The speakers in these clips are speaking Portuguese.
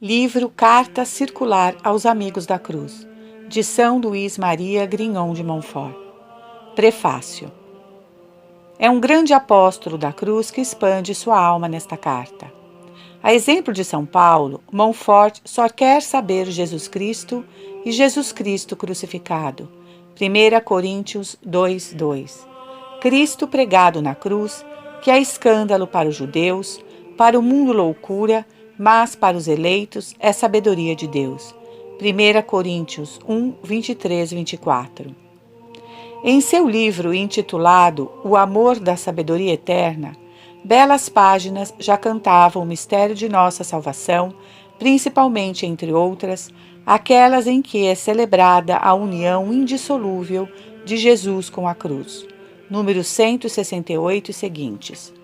Livro Carta Circular aos Amigos da Cruz, de São Luís Maria Grignon de Montfort. Prefácio. É um grande apóstolo da cruz que expande sua alma nesta carta. A exemplo de São Paulo, Montfort só quer saber Jesus Cristo e Jesus Cristo crucificado. 1 Coríntios 2:2. Cristo pregado na cruz, que é escândalo para os judeus, para o mundo loucura, mas para os eleitos é sabedoria de Deus. 1 Coríntios 1, 23 e 24. Em seu livro intitulado O Amor da Sabedoria Eterna, belas páginas já cantavam o mistério de nossa salvação, principalmente, entre outras, aquelas em que é celebrada a união indissolúvel de Jesus com a cruz. Número 168 e seguintes.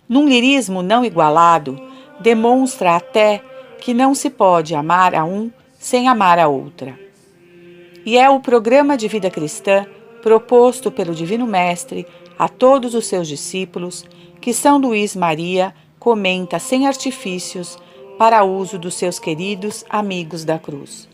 Num lirismo não igualado, demonstra até que não se pode amar a um sem amar a outra. E é o programa de vida cristã proposto pelo Divino Mestre a todos os seus discípulos que São Luís Maria comenta sem artifícios para uso dos seus queridos amigos da cruz.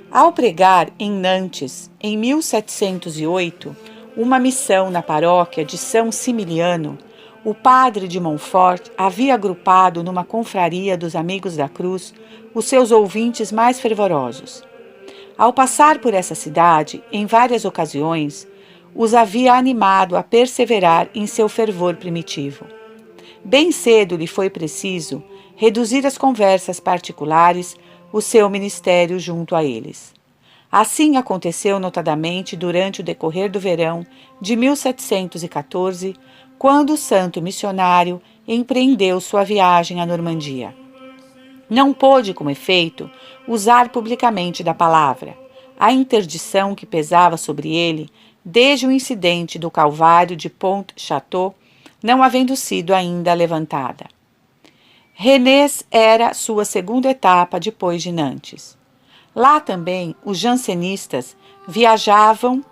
Ao pregar em Nantes, em 1708, uma missão na paróquia de São Similiano, o padre de Montfort havia agrupado numa confraria dos Amigos da Cruz os seus ouvintes mais fervorosos. Ao passar por essa cidade, em várias ocasiões, os havia animado a perseverar em seu fervor primitivo. Bem cedo lhe foi preciso reduzir às conversas particulares o seu ministério junto a eles. Assim aconteceu notadamente durante o decorrer do verão de 1714, quando o santo missionário empreendeu sua viagem à Normandia. Não pôde, com efeito, usar publicamente da palavra. A interdição que pesava sobre ele, desde o incidente do Calvário de Pont-Château, não havendo sido ainda levantada. Rennes era sua segunda etapa depois de Nantes. Lá também os jansenistas vigiavam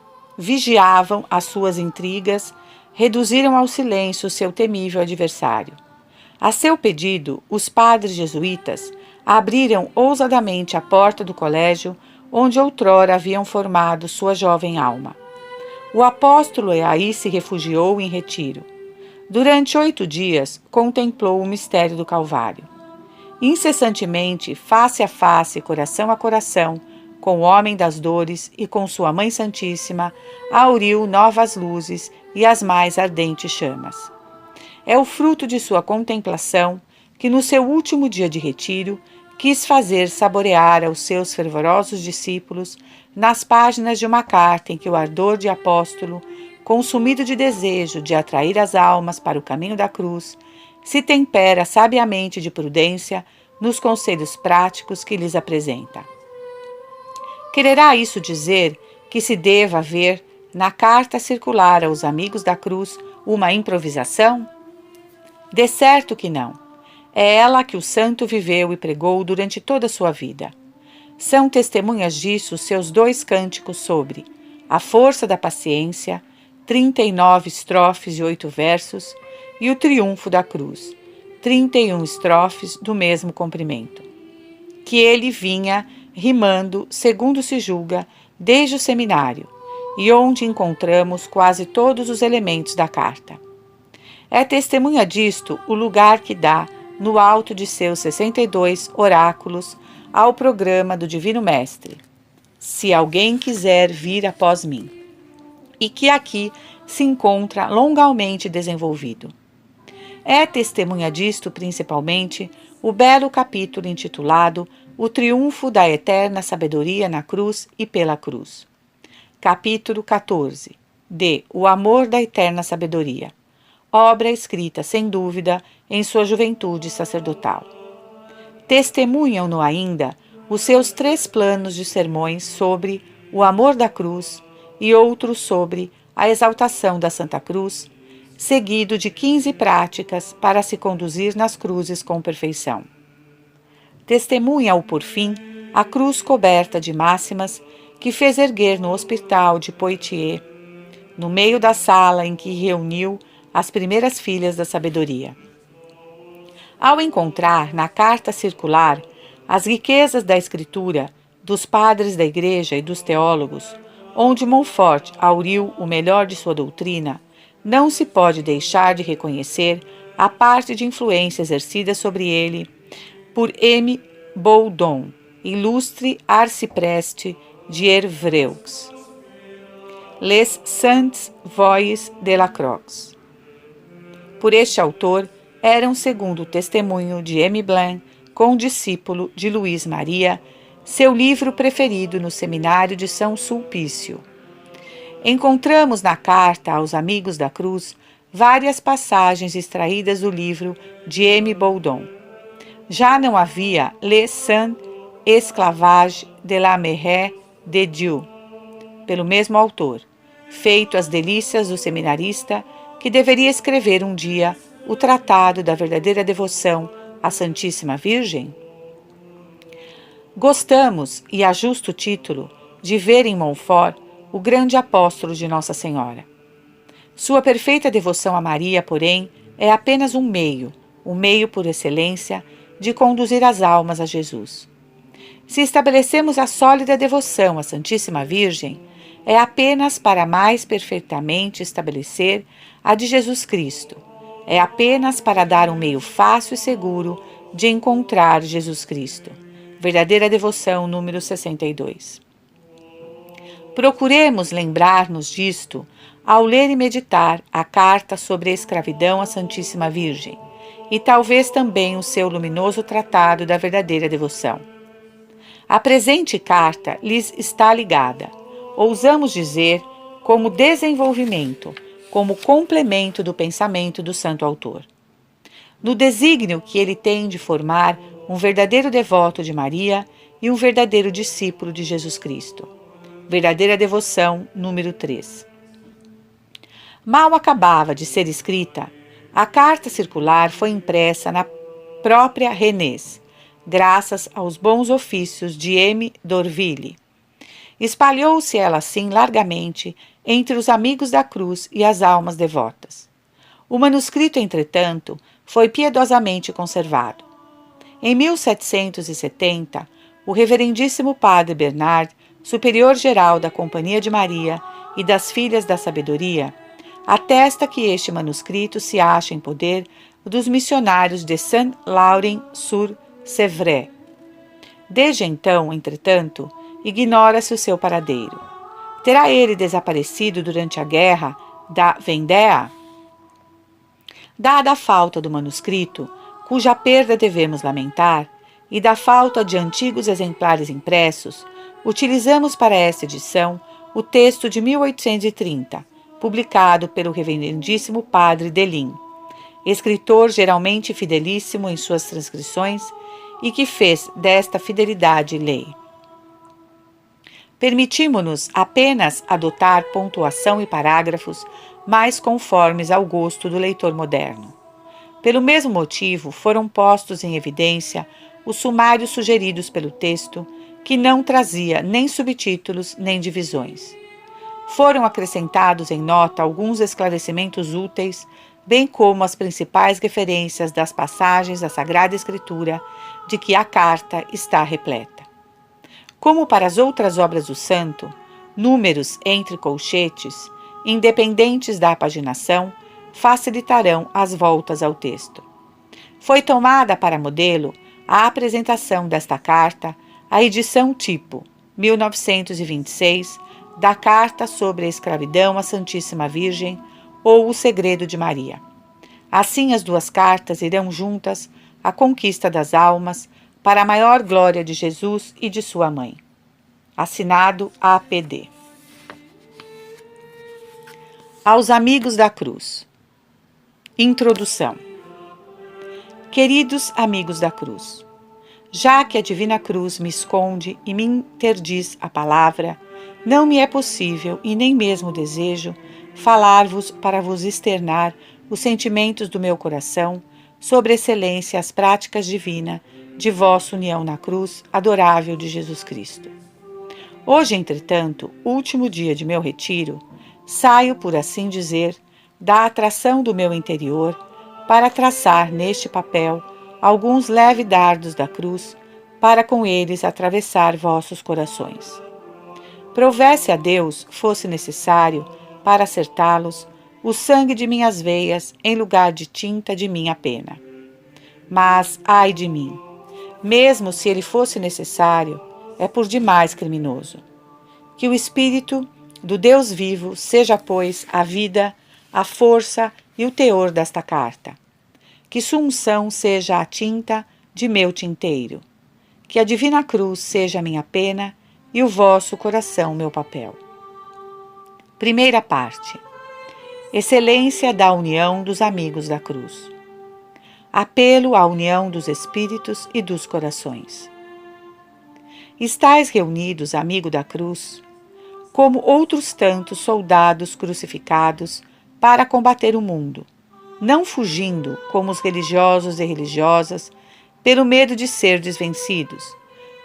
as suas intrigas, reduziram ao silêncio seu temível adversário. A seu pedido, os padres jesuítas abriram ousadamente a porta do colégio onde outrora haviam formado sua jovem alma. O apóstolo aí se refugiou em retiro. Durante 8 dias, contemplou o mistério do Calvário. Incessantemente, face a face, coração a coração, com o homem das dores e com sua Mãe Santíssima, auriu novas luzes e as mais ardentes chamas. É o fruto de sua contemplação que, no seu último dia de retiro, quis fazer saborear aos seus fervorosos discípulos, nas páginas de uma carta em que o ardor de apóstolo, consumido de desejo de atrair as almas para o caminho da cruz, se tempera sabiamente de prudência nos conselhos práticos que lhes apresenta. Quererá isso dizer que se deva haver, na carta circular aos Amigos da Cruz, uma improvisação? De certo que não. É ela que o santo viveu e pregou durante toda a sua vida. São testemunhas disso seus 2 cânticos sobre a força da paciência, 39 estrofes e 8 versos, e o triunfo da cruz, 31 estrofes do mesmo comprimento, que ele vinha rimando, segundo se julga, desde o seminário, e onde encontramos quase todos os elementos da carta. É testemunha disto o lugar que dá, no alto de seus 62 oráculos, ao programa do Divino Mestre, se alguém quiser vir após mim, e que aqui se encontra longamente desenvolvido. É testemunha disto, principalmente, o belo capítulo intitulado O Triunfo da Eterna Sabedoria na Cruz e pela Cruz. Capítulo 14. De O Amor da Eterna Sabedoria. Obra escrita, sem dúvida, em sua juventude sacerdotal. Testemunham-no ainda os seus 3 planos de sermões sobre o amor da cruz e outros sobre a exaltação da Santa Cruz, seguido de 15 práticas para se conduzir nas cruzes com perfeição. Testemunha-o, por fim, a cruz coberta de máximas que fez erguer no hospital de Poitiers, no meio da sala em que reuniu as primeiras filhas da sabedoria. Ao encontrar na carta circular as riquezas da escritura, dos padres da Igreja e dos teólogos, onde Montfort auriu o melhor de sua doutrina, não se pode deixar de reconhecer a parte de influência exercida sobre ele por M. Boudon, ilustre arcipreste de Évreux. Les Saintes Voix de la Croix. Por este autor, eram, segundo o testemunho de M. Blanc, condiscípulo de Luís Maria, seu livro preferido no seminário de São Sulpício. Encontramos na carta aos amigos da cruz várias passagens extraídas do livro de M. Boudon. Já não havia Les Saints Esclavages de la Mère de Dieu, pelo mesmo autor, feito às delícias do seminarista que deveria escrever um dia o tratado da verdadeira devoção à Santíssima Virgem? Gostamos, e a justo título, de ver em Montfort o grande apóstolo de Nossa Senhora. Sua perfeita devoção a Maria, porém, é apenas um meio por excelência, de conduzir as almas a Jesus. Se estabelecemos a sólida devoção à Santíssima Virgem, é apenas para mais perfeitamente estabelecer a de Jesus Cristo. É apenas para dar um meio fácil e seguro de encontrar Jesus Cristo. Verdadeira devoção, número 62. Procuremos lembrar-nos disto ao ler e meditar a carta sobre a escravidão à Santíssima Virgem e talvez também o seu luminoso tratado da verdadeira devoção. A presente carta lhes está ligada, ousamos dizer, como desenvolvimento, como complemento do pensamento do santo autor. No desígnio que ele tem de formar um verdadeiro devoto de Maria e um verdadeiro discípulo de Jesus Cristo. Verdadeira devoção, número 3. Mal acabava de ser escrita, a carta circular foi impressa na própria Rennes, graças aos bons ofícios de M. d'Orville. Espalhou-se ela assim largamente entre os amigos da cruz e as almas devotas. O manuscrito, entretanto, foi piedosamente conservado. Em 1770, o reverendíssimo padre Bernard, superior-geral da Companhia de Maria e das Filhas da Sabedoria, atesta que este manuscrito se acha em poder dos missionários de Saint-Laurent-sur-Sèvre. Desde então, entretanto, ignora-se o seu paradeiro. Terá ele desaparecido durante a guerra da Vendée? Dada a falta do manuscrito, cuja perda devemos lamentar, e da falta de antigos exemplares impressos, utilizamos para esta edição o texto de 1830, publicado pelo reverendíssimo padre Delin, escritor geralmente fidelíssimo em suas transcrições e que fez desta fidelidade lei. Permitimos-nos apenas adotar pontuação e parágrafos mais conformes ao gosto do leitor moderno. Pelo mesmo motivo, foram postos em evidência os sumários sugeridos pelo texto, que não trazia nem subtítulos nem divisões. Foram acrescentados em nota alguns esclarecimentos úteis, bem como as principais referências das passagens da Sagrada Escritura de que a carta está repleta. Como para as outras obras do santo, números entre colchetes, independentes da paginação, facilitarão as voltas ao texto. Foi tomada para modelo a apresentação desta carta, a edição tipo, 1926, da Carta sobre a Escravidão à Santíssima Virgem ou O Segredo de Maria. Assim, as duas cartas irão juntas à conquista das almas para a maior glória de Jesus e de sua mãe. Assinado A.P.D. Aos amigos da cruz. Introdução. Queridos amigos da cruz, já que a divina cruz me esconde e me interdiz a palavra, não me é possível e nem mesmo desejo falar-vos para vos externar os sentimentos do meu coração sobre a excelência e as práticas divinas de vossa união na cruz adorável de Jesus Cristo. Hoje, entretanto, último dia de meu retiro, saio, por assim dizer, da atração do meu interior para traçar neste papel alguns leves dardos da cruz, para com eles atravessar vossos corações. Prouvesse a Deus, fosse necessário, para acertá-los, o sangue de minhas veias em lugar de tinta de minha pena. Mas, ai de mim, mesmo se ele fosse necessário, é por demais criminoso. Que o Espírito do Deus vivo seja, pois, a vida, a força e o teor desta carta. Que sua unção seja a tinta de meu tinteiro. Que a divina cruz seja a minha pena e o vosso coração meu papel. Primeira parte. Excelência da união dos amigos da cruz. Apelo à união dos espíritos e dos corações. Estais reunidos, amigo da cruz, como outros tantos soldados crucificados para combater o mundo, não fugindo como os religiosos e religiosas pelo medo de ser desvencidos,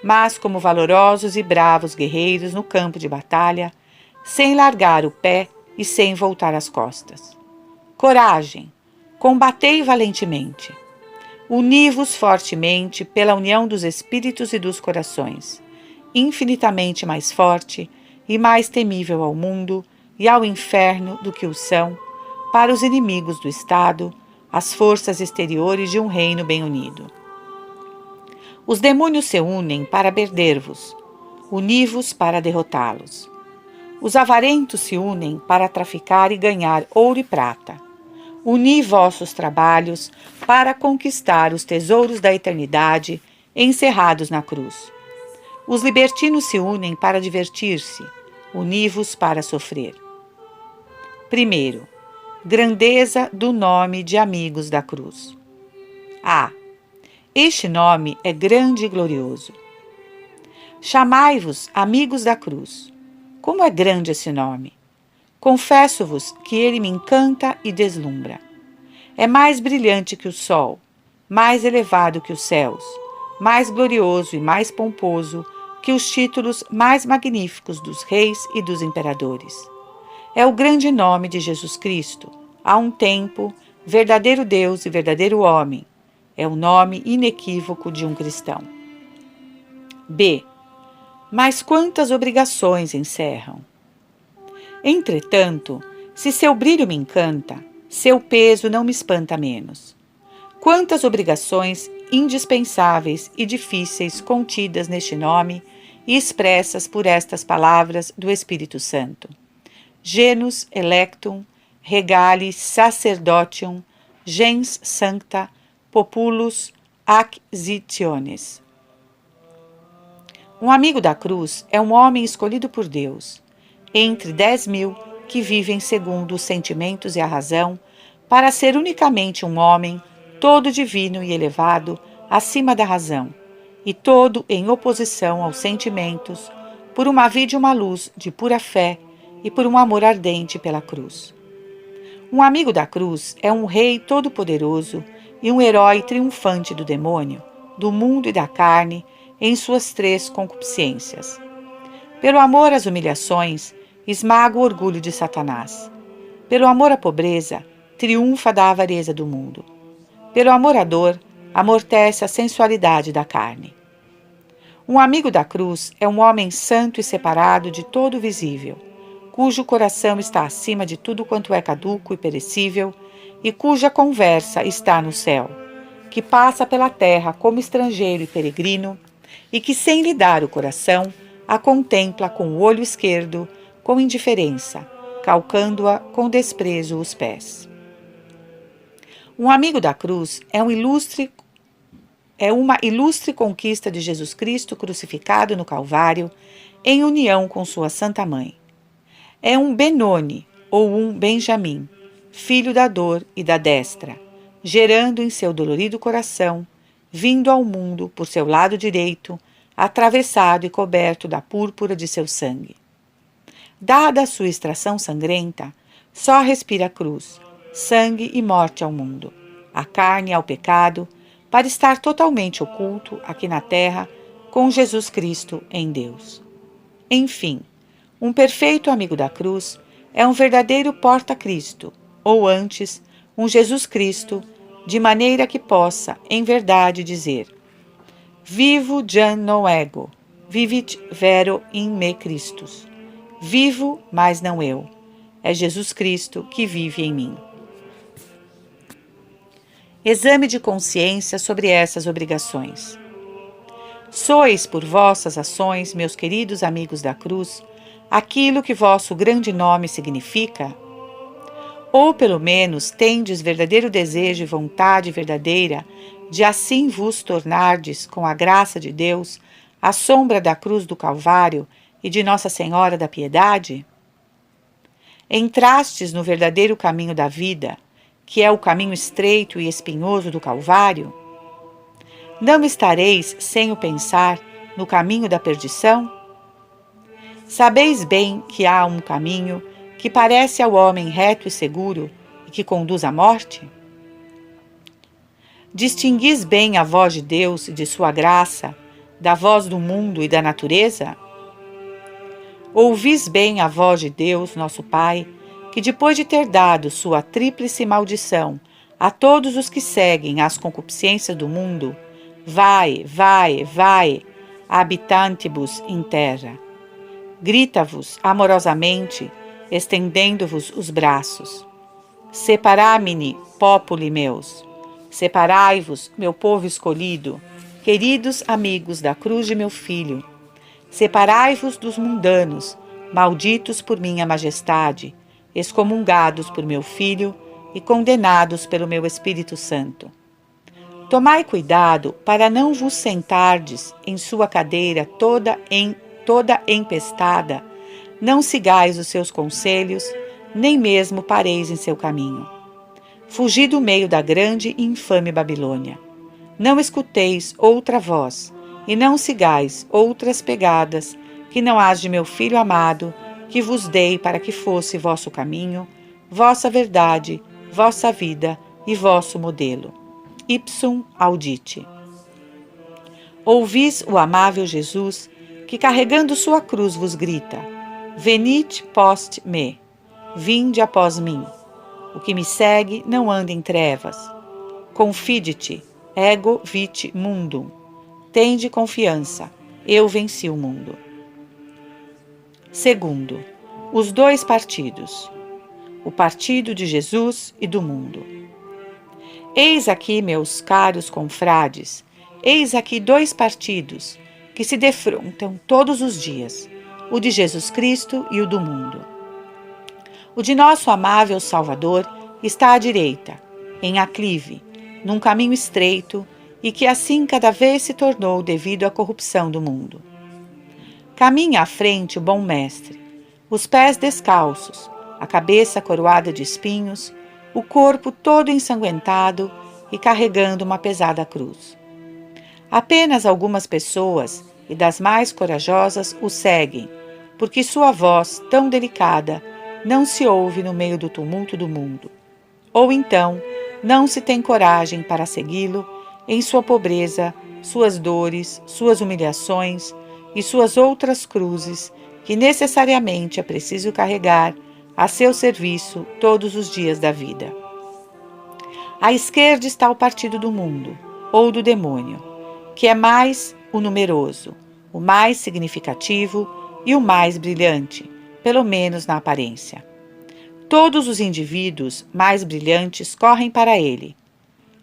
mas como valorosos e bravos guerreiros no campo de batalha, sem largar o pé e sem voltar as costas. Coragem! Combatei valentemente. Uni-vos fortemente pela união dos espíritos e dos corações, infinitamente mais forte e mais temível ao mundo e ao inferno do que o são, para os inimigos do Estado, as forças exteriores de um reino bem unido. Os demônios se unem para perder-vos, uni-vos para derrotá-los. Os avarentos se unem para traficar e ganhar ouro e prata. Uni vossos trabalhos para conquistar os tesouros da eternidade encerrados na cruz. Os libertinos se unem para divertir-se, uni-vos para sofrer. Primeiro, grandeza do nome de amigos da cruz. Este nome é grande e glorioso. Chamai-vos amigos da cruz. Como é grande esse nome! Confesso-vos que ele me encanta e deslumbra. É mais brilhante que o sol, mais elevado que os céus, mais glorioso e mais pomposo que os títulos mais magníficos dos reis e dos imperadores. É o grande nome de Jesus Cristo, há um tempo, verdadeiro Deus e verdadeiro homem. É o nome inequívoco de um cristão. Mas quantas obrigações encerram? Entretanto, se seu brilho me encanta, seu peso não me espanta menos. Quantas obrigações indispensáveis e difíceis contidas neste nome e expressas por estas palavras do Espírito Santo. Genus electum, regale sacerdotium, gens sancta, populus acquisitiones. Um amigo da cruz é um homem escolhido por Deus, entre 10.000 que vivem segundo os sentimentos e a razão, para ser unicamente um homem, todo divino e elevado, acima da razão, e todo em oposição aos sentimentos, por uma vida e uma luz de pura fé e por um amor ardente pela cruz. Um amigo da cruz é um rei todo-poderoso e um herói triunfante do demônio, do mundo e da carne, em suas 3 concupiscências. Pelo amor às humilhações, esmaga o orgulho de Satanás. Pelo amor à pobreza, triunfa da avareza do mundo. Pelo amor à dor, amortece a sensualidade da carne. Um amigo da cruz é um homem santo e separado de todo o visível, cujo coração está acima de tudo quanto é caduco e perecível, e cuja conversa está no céu, que passa pela terra como estrangeiro e peregrino, e que, sem lhe dar o coração, a contempla com o olho esquerdo, com indiferença, calcando-a com desprezo os pés. Um amigo da cruz é uma ilustre conquista de Jesus Cristo crucificado no Calvário, em união com sua Santa Mãe. É um Benoni, ou um Benjamim, filho da dor e da destra, gerando em seu dolorido coração, vindo ao mundo por seu lado direito, atravessado e coberto da púrpura de seu sangue. Dada a sua extração sangrenta, só respira a cruz, sangue e morte ao mundo, a carne ao pecado, para estar totalmente oculto aqui na terra com Jesus Cristo em Deus. Enfim, um perfeito amigo da cruz é um verdadeiro porta-Cristo, ou antes, um Jesus Cristo de maneira que possa, em verdade, dizer: Vivo Jan no ego, vivit vero in me Christus. Vivo, mas não eu. É Jesus Cristo que vive em mim. Exame de consciência sobre essas obrigações. Sois, por vossas ações, meus queridos amigos da cruz, aquilo que vosso grande nome significa? Ou, pelo menos, tendes verdadeiro desejo e vontade verdadeira de assim vos tornardes, com a graça de Deus, à sombra da cruz do Calvário e de Nossa Senhora da Piedade? Entrastes no verdadeiro caminho da vida, que é o caminho estreito e espinhoso do Calvário? Não estareis, sem o pensar, no caminho da perdição? Sabeis bem que há um caminho que parece ao homem reto e seguro e que conduz à morte? Distinguis bem a voz de Deus e de sua graça da voz do mundo e da natureza? Ouvis bem a voz de Deus, nosso Pai, que depois de ter dado sua tríplice maldição a todos os que seguem as concupiscências do mundo, vai, vai, vai, habitantibus in terra. Grita-vos amorosamente, estendendo-vos os braços. Separai-me, populi meus. Separai-vos, meu povo escolhido, queridos amigos da cruz de meu Filho. Separai-vos dos mundanos, malditos por minha majestade, excomungados por meu Filho e condenados pelo meu Espírito Santo. Tomai cuidado para não vos sentardes em sua cadeira toda empestada, não sigais os seus conselhos, nem mesmo pareis em seu caminho. Fugi do meio da grande e infame Babilônia. Não escuteis outra voz, e não sigais outras pegadas, que não as de meu Filho amado, que vos dei para que fosse vosso caminho, vossa verdade, vossa vida e vosso modelo. Ipsum audite. Ouvis o amável Jesus, que carregando sua cruz vos grita: Venite post me, vinde após mim. O que me segue não anda em trevas. Confide-te, ego vite mundum. Tende confiança, eu venci o mundo. Segundo, os dois partidos. O partido de Jesus e do mundo. Eis aqui, meus caros confrades, eis aqui dois partidos que se defrontam todos os dias, o de Jesus Cristo e o do mundo. O de nosso amável Salvador está à direita, em aclive, num caminho estreito e que assim cada vez se tornou devido à corrupção do mundo. Caminha à frente o bom mestre, os pés descalços, a cabeça coroada de espinhos, o corpo todo ensanguentado e carregando uma pesada cruz. Apenas algumas pessoas, e das mais corajosas, o seguem, porque sua voz, tão delicada, não se ouve no meio do tumulto do mundo. Ou então, não se tem coragem para segui-lo em sua pobreza, suas dores, suas humilhações e suas outras cruzes que necessariamente é preciso carregar a seu serviço todos os dias da vida. À esquerda está o partido do mundo, ou do demônio, que é mais o numeroso, o mais significativo e o mais brilhante, pelo menos na aparência. Todos os indivíduos mais brilhantes correm para ele.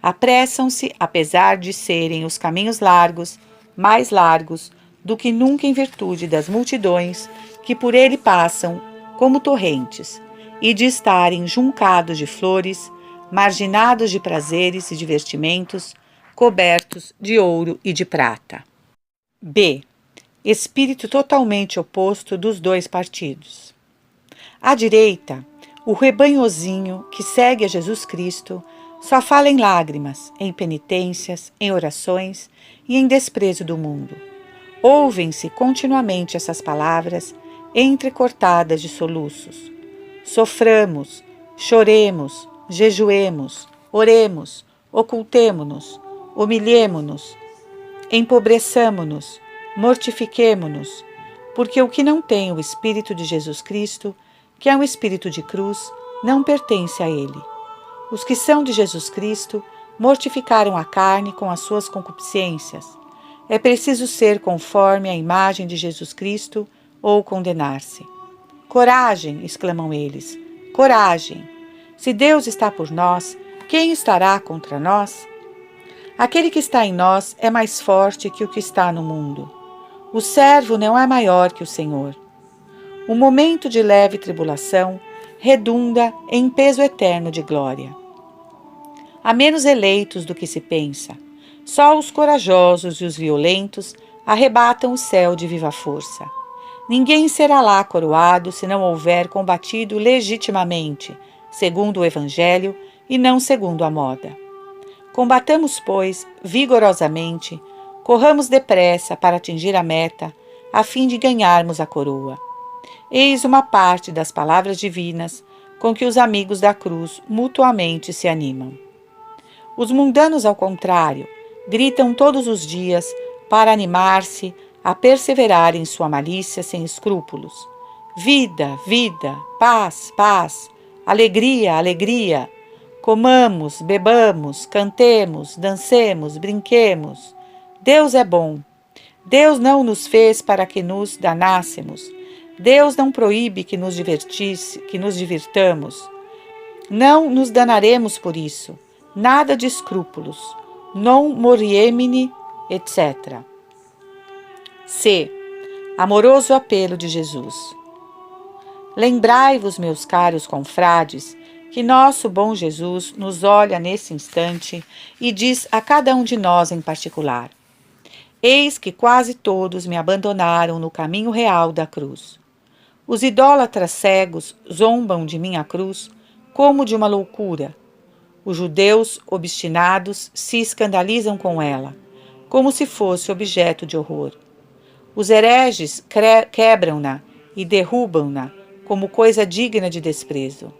Apressam-se, apesar de serem os caminhos largos, mais largos do que nunca em virtude das multidões que por ele passam como torrentes, e de estarem juncados de flores, marginados de prazeres e divertimentos, cobertos de ouro e de prata. B. Espírito totalmente oposto dos dois partidos. À direita, o rebanhozinho que segue a Jesus Cristo só fala em lágrimas, em penitências, em orações e em desprezo do mundo. Ouvem-se continuamente essas palavras entrecortadas de soluços. Soframos, choremos, jejuemos, oremos, ocultemo-nos, humilhemo-nos, empobreçamo-nos, mortifiquemo-nos, porque o que não tem o Espírito de Jesus Cristo, que é um espírito de cruz, não pertence a ele. Os que são de Jesus Cristo mortificaram a carne com as suas concupiscências. É preciso ser conforme a imagem de Jesus Cristo ou condenar-se. Coragem, exclamam eles, coragem! Se Deus está por nós, quem estará contra nós? Aquele que está em nós é mais forte que o que está no mundo. O servo não é maior que o Senhor. Um momento de leve tribulação redunda em peso eterno de glória. Há menos eleitos do que se pensa. Só os corajosos e os violentos arrebatam o céu de viva força. Ninguém será lá coroado se não houver combatido legitimamente, segundo o Evangelho e não segundo a moda. Combatamos, pois, vigorosamente, corramos depressa para atingir a meta, a fim de ganharmos a coroa. Eis uma parte das palavras divinas com que os amigos da cruz mutuamente se animam. Os mundanos, ao contrário, gritam todos os dias para animar-se a perseverar em sua malícia sem escrúpulos. Vida, vida, paz, paz, alegria, alegria. Comamos, bebamos, cantemos, dancemos, brinquemos. Deus é bom. Deus não nos fez para que nos danássemos. Deus não proíbe que nos divirtamos. Não nos danaremos por isso. Nada de escrúpulos. Non moriemini, etc. C. Amoroso apelo de Jesus. Lembrai-vos, meus caros confrades, que nosso bom Jesus nos olha nesse instante e diz a cada um de nós em particular: eis que quase todos me abandonaram no caminho real da cruz. Os idólatras cegos zombam de minha cruz como de uma loucura. Os judeus obstinados se escandalizam com ela, como se fosse objeto de horror. Os hereges quebram-na e derrubam-na como coisa digna de desprezo.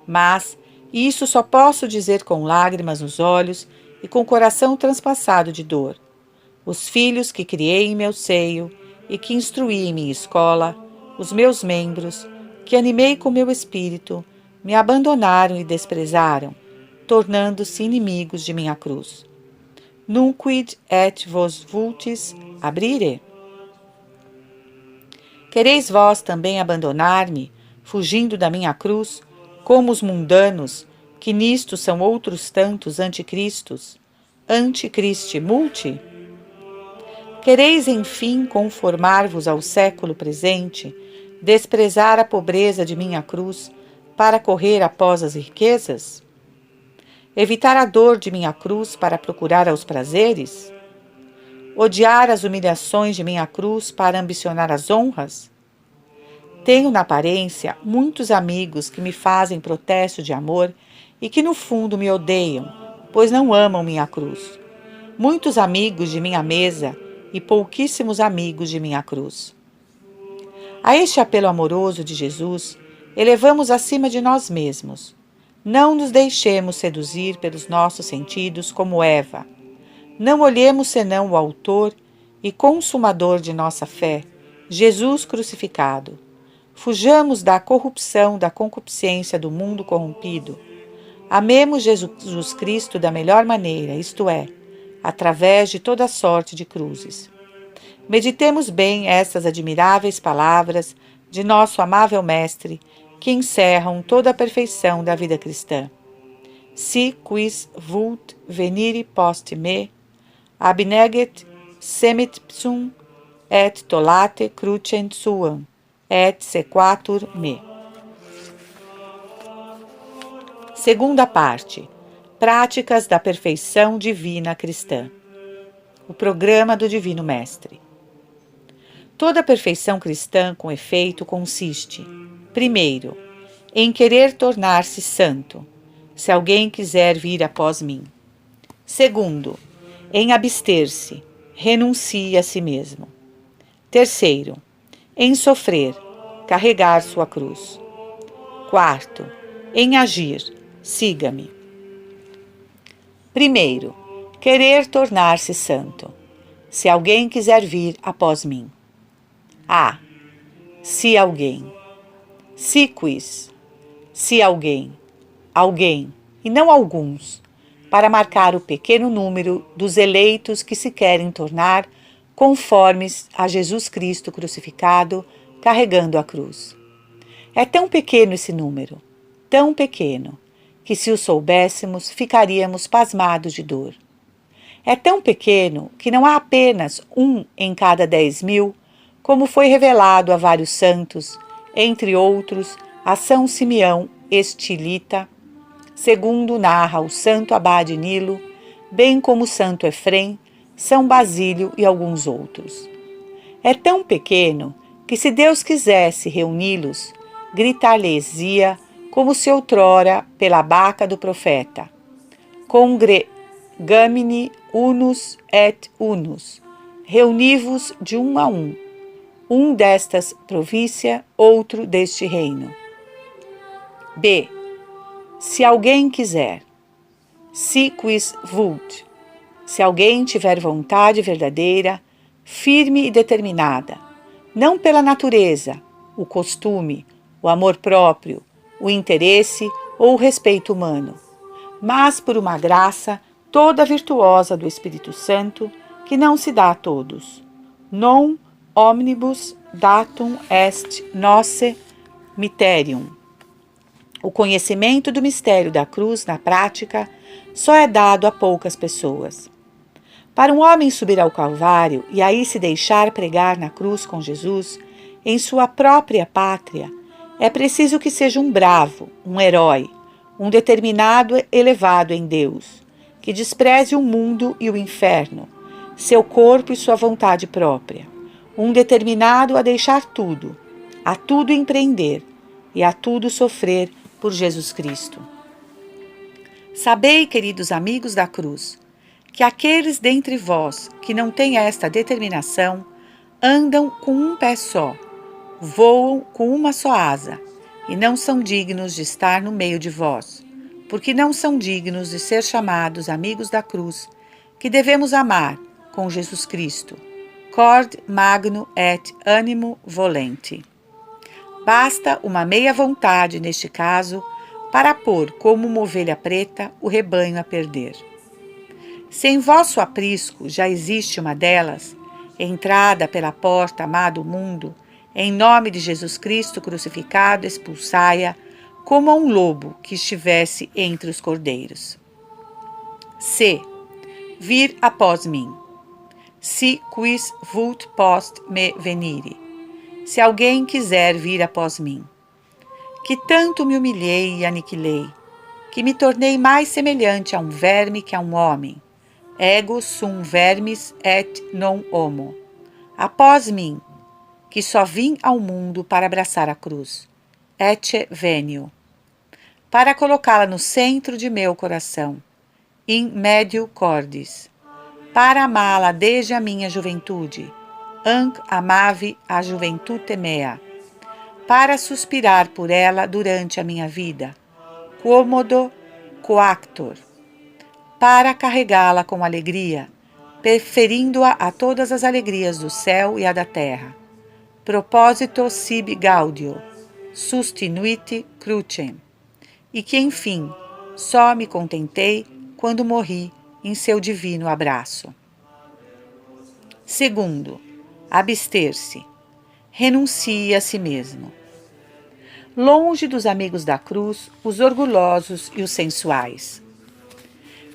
Mas isso só posso dizer com lágrimas nos olhos e com o coração transpassado de dor. Os filhos que criei em meu seio e que instruí em minha escola, os meus membros, que animei com meu espírito, me abandonaram e desprezaram, tornando-se inimigos de minha cruz. Nunquid et vos vultis abrire? Quereis vós também abandonar-me, fugindo da minha cruz, como os mundanos, que nisto são outros tantos anticristos, anticristi multi? Quereis, enfim, conformar-vos ao século presente, desprezar a pobreza de minha cruz, para correr após as riquezas? Evitar a dor de minha cruz para procurar aos prazeres? Odiar as humilhações de minha cruz para ambicionar as honras? Tenho na aparência muitos amigos que me fazem protesto de amor e que no fundo me odeiam, pois não amam minha cruz. Muitos amigos de minha mesa e pouquíssimos amigos de minha cruz. A este apelo amoroso de Jesus, elevamos acima de nós mesmos. Não nos deixemos seduzir pelos nossos sentidos como Eva. Não olhemos senão o autor e consumador de nossa fé, Jesus crucificado. Fujamos da corrupção, da concupiscência do mundo corrompido. Amemos Jesus Cristo da melhor maneira, isto é, através de toda sorte de cruzes. Meditemos bem estas admiráveis palavras de nosso amável Mestre, que encerram toda a perfeição da vida cristã. Si quis vult venire post me, abneget semitpsum et tolate crucem suam, et sequatur me. Segunda parte. Práticas da perfeição divina cristã. O programa do Divino Mestre. Toda a perfeição cristã, com efeito, consiste, primeiro, em querer tornar-se santo, se alguém quiser vir após mim. Segundo, em abster-se, renuncie a si mesmo. Terceiro, em sofrer, carregar sua cruz. Quarto, em agir, siga-me. Primeiro, querer tornar-se santo, se alguém quiser vir após mim. A. Se alguém. Si quis. Se alguém. Alguém, e não alguns. para marcar o pequeno número dos eleitos que se querem tornar conformes a Jesus Cristo crucificado, carregando a cruz. É tão pequeno esse número, tão pequeno, que se o soubéssemos, ficaríamos pasmados de dor. É tão pequeno que não há apenas um em cada 10.000, como foi revelado a vários santos, entre outros a São Simeão Estilita, segundo narra o santo abade Nilo, bem como o santo Efrem, São Basílio e alguns outros. É tão pequeno que, se Deus quisesse reuni-los, gritar-lhes-ia como se outrora pela boca do profeta: Congregamini unus et unus, reuni-vos de um a um destas província, outro deste reino. B. Se alguém quiser, si quis vult, se alguém tiver vontade verdadeira, firme e determinada, não pela natureza, o costume, o amor próprio, o interesse ou o respeito humano, mas por uma graça toda virtuosa do Espírito Santo, que não se dá a todos. Non omnibus datum est nosse mysterium. O conhecimento do mistério da cruz, na prática, só é dado a poucas pessoas. Para um homem subir ao Calvário e aí se deixar pregar na cruz com Jesus, em sua própria pátria, é preciso que seja um bravo, um herói, um determinado elevado em Deus, que despreze o mundo e o inferno, seu corpo e sua vontade própria, um determinado a deixar tudo, a tudo empreender e a tudo sofrer por Jesus Cristo. Sabei, queridos amigos da cruz, que aqueles dentre vós que não têm esta determinação andam com um pé só, voam com uma só asa, e não são dignos de estar no meio de vós, porque não são dignos de ser chamados amigos da cruz, que devemos amar com Jesus Cristo. Cord magno et animo volenti. Basta uma meia vontade, neste caso, para pôr como uma ovelha preta o rebanho a perder. Se em vosso aprisco já existe uma delas, entrada pela porta má do mundo, em nome de Jesus Cristo crucificado, expulsai-a, como a um lobo que estivesse entre os cordeiros. C. Vir após mim. Si quis vult post me venire. Se alguém quiser vir após mim. Que tanto me humilhei e aniquilei, que me tornei mais semelhante a um verme que a um homem. Ego sum vermis et non homo. Após mim, que só vim ao mundo para abraçar a cruz. Ecce venio. Para colocá-la no centro de meu coração. In medio cordis. Para amá-la desde a minha juventude. Anc amavi a juventude mea. Para suspirar por ela durante a minha vida. Quomodo coactor. Para carregá-la com alegria, preferindo-a a todas as alegrias do céu e a da terra. Proposito sibi gaudio, sustinuiti crucem. E que, enfim, só me contentei quando morri em seu divino abraço. Segundo, abster-se. Renuncie a si mesmo. Longe dos amigos da cruz, os orgulhosos e os sensuais.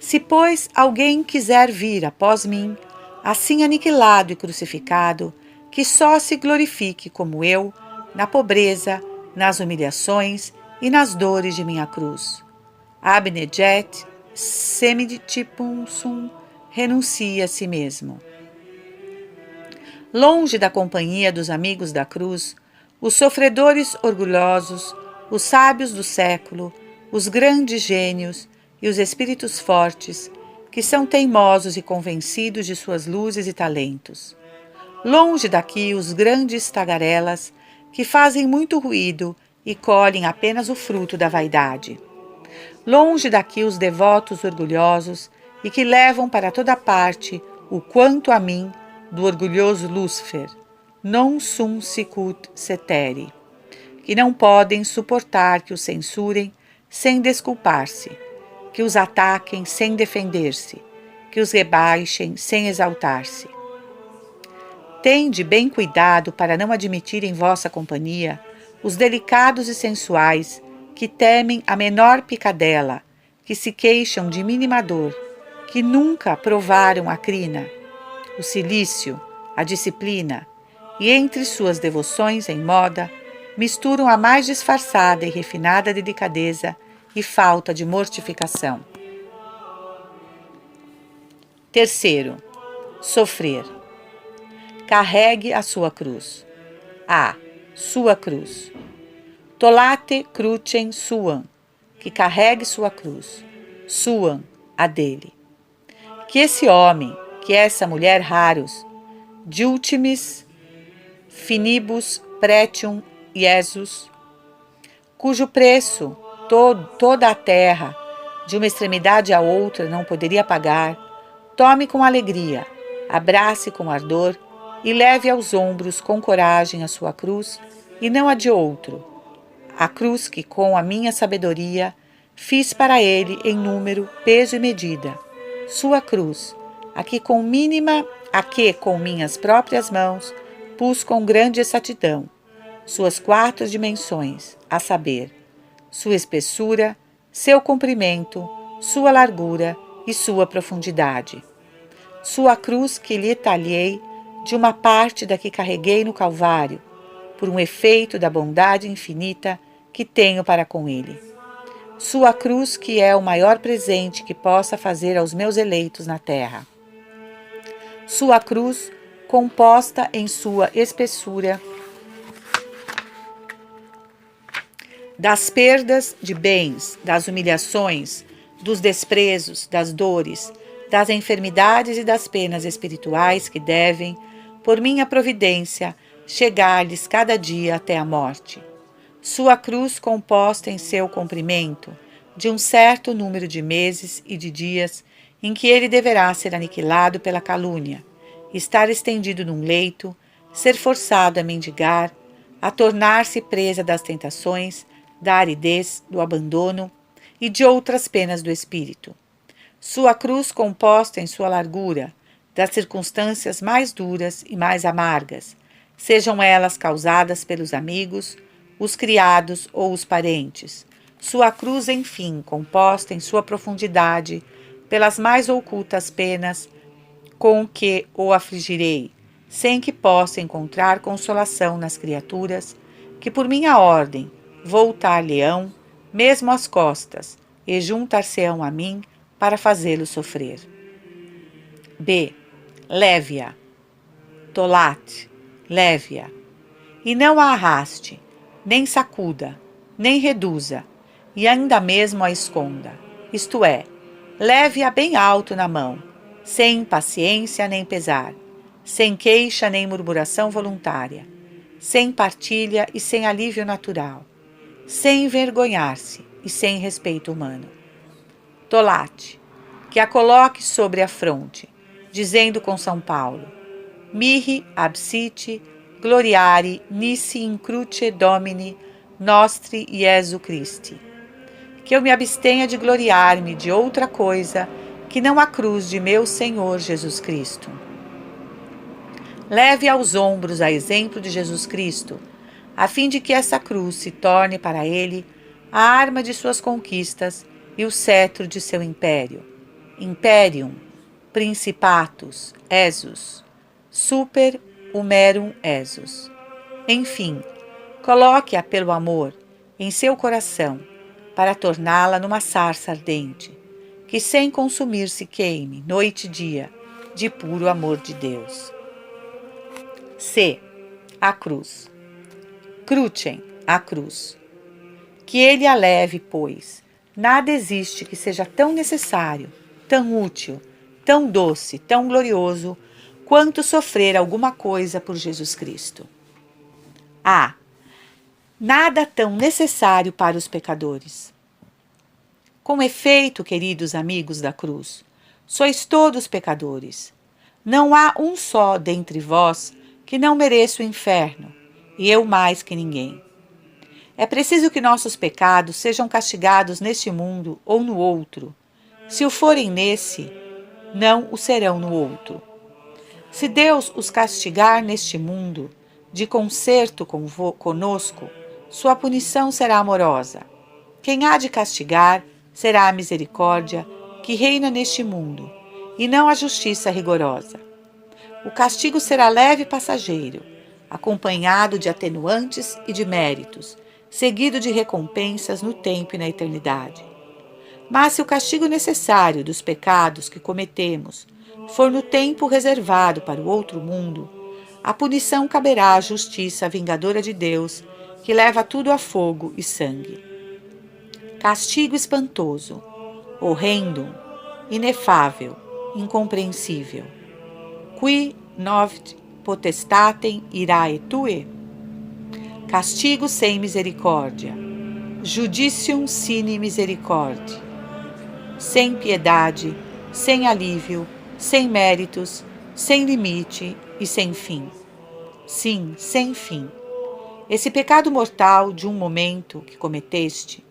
Se, pois, alguém quiser vir após mim, assim aniquilado e crucificado, que só se glorifique como eu, na pobreza, nas humilhações e nas dores de minha cruz. Abneget semitipum sum, renuncie a si mesmo. Longe da companhia dos amigos da cruz, os sofredores orgulhosos, os sábios do século, os grandes gênios e os espíritos fortes, que são teimosos e convencidos de suas luzes e talentos. Longe daqui os grandes tagarelas, que fazem muito ruído e colhem apenas o fruto da vaidade. Longe daqui os devotos orgulhosos e que levam para toda parte o quanto a mim do orgulhoso Lúcifer, non sum sicut ceteri, que não podem suportar que os censurem sem desculpar-se. que os ataquem sem defender-se, que os rebaixem sem exaltar-se. Tende bem cuidado para não admitir em vossa companhia os delicados e sensuais que temem a menor picadela, que se queixam de mínima dor, que nunca provaram a crina, o cilício, a disciplina, e entre suas devoções em moda, misturam a mais disfarçada e refinada delicadeza e falta de mortificação. Terceiro, sofrer. Carregue a sua cruz. A. Sua cruz. Tolate crucem suam, que carregue sua cruz. Suam, a dele. Que esse homem, que essa mulher raros, de ultimis finibus pretium Iesus, cujo preço toda a terra, de uma extremidade à outra, não poderia pagar, tome com alegria, abrace com ardor e leve aos ombros com coragem a sua cruz e não a de outro, a cruz que com a minha sabedoria fiz para ele em número, peso e medida, sua cruz, a que com minhas próprias mãos pus com grande exatidão, suas 4 dimensões, a saber, sua espessura, seu comprimento, sua largura e sua profundidade. Sua cruz que lhe talhei de uma parte da que carreguei no Calvário, por um efeito da bondade infinita que tenho para com ele. Sua cruz que é o maior presente que possa fazer aos meus eleitos na terra. Sua cruz composta em sua espessura das perdas de bens, das humilhações, dos desprezos, das dores, das enfermidades e das penas espirituais que devem, por minha providência, chegar-lhes cada dia até a morte. Sua cruz composta em seu comprimento, de um certo número de meses e de dias em que ele deverá ser aniquilado pela calúnia, estar estendido num leito, ser forçado a mendigar, a tornar-se presa das tentações, da aridez, do abandono e de outras penas do espírito. Sua cruz composta em sua largura, das circunstâncias mais duras e mais amargas, sejam elas causadas pelos amigos, os criados ou os parentes. Sua cruz, enfim, composta em sua profundidade, pelas mais ocultas penas com que o afligirei, sem que possa encontrar consolação nas criaturas, que por minha ordem voltar-lhe-ão, mesmo as costas, e juntar-se-ão a mim para fazê-lo sofrer. B. Leve-a. Tolate, leve-a. E não a arraste, nem sacuda, nem reduza, e ainda mesmo a esconda. Isto é, leve-a bem alto na mão, sem impaciência nem pesar, sem queixa nem murmuração voluntária, sem partilha e sem alívio natural, sem envergonhar-se e sem respeito humano. Tolate, que a coloque sobre a fronte, dizendo com São Paulo: Mihi absite gloriari nisi in cruce Domini nostri Iesu Christi. Que eu me abstenha de gloriar-me de outra coisa que não a cruz de meu Senhor Jesus Cristo. Leve aos ombros a exemplo de Jesus Cristo, a fim de que essa cruz se torne para ele a arma de suas conquistas e o cetro de seu império. Imperium, Principatus, Esus, Super Humerum Esus. Enfim, coloque-a pelo amor em seu coração, para torná-la numa sarça ardente, que sem consumir se queime, noite e dia, de puro amor de Deus. C. A cruz. Crucem, a cruz. Que ele a leve, pois. Nada existe que seja tão necessário, tão útil, tão doce, tão glorioso, quanto sofrer alguma coisa por Jesus Cristo. A. Nada tão necessário para os pecadores. Com efeito, queridos amigos da cruz, sois todos pecadores. Não há um só dentre vós que não mereça o inferno, e eu mais que ninguém. É preciso que nossos pecados sejam castigados neste mundo ou no outro, Se o forem nesse, não o serão no outro. Se Deus os castigar neste mundo, de concerto conosco, sua punição será amorosa. Quem há de castigar será a misericórdia que reina neste mundo, e não a justiça rigorosa. O castigo será leve e passageiro, acompanhado de atenuantes e de méritos, seguido de recompensas no tempo e na eternidade. Mas se o castigo necessário dos pecados que cometemos for no tempo reservado para o outro mundo, a punição caberá à justiça vingadora de Deus, que leva tudo a fogo e sangue. Castigo espantoso, horrendo, inefável, incompreensível. Qui novit potestatem irae tue? Castigo sem misericórdia. Judicium sine misericordia. Sem piedade, sem alívio, sem méritos, sem limite e sem fim. Sim, sem fim. Esse pecado mortal de um momento que cometeste,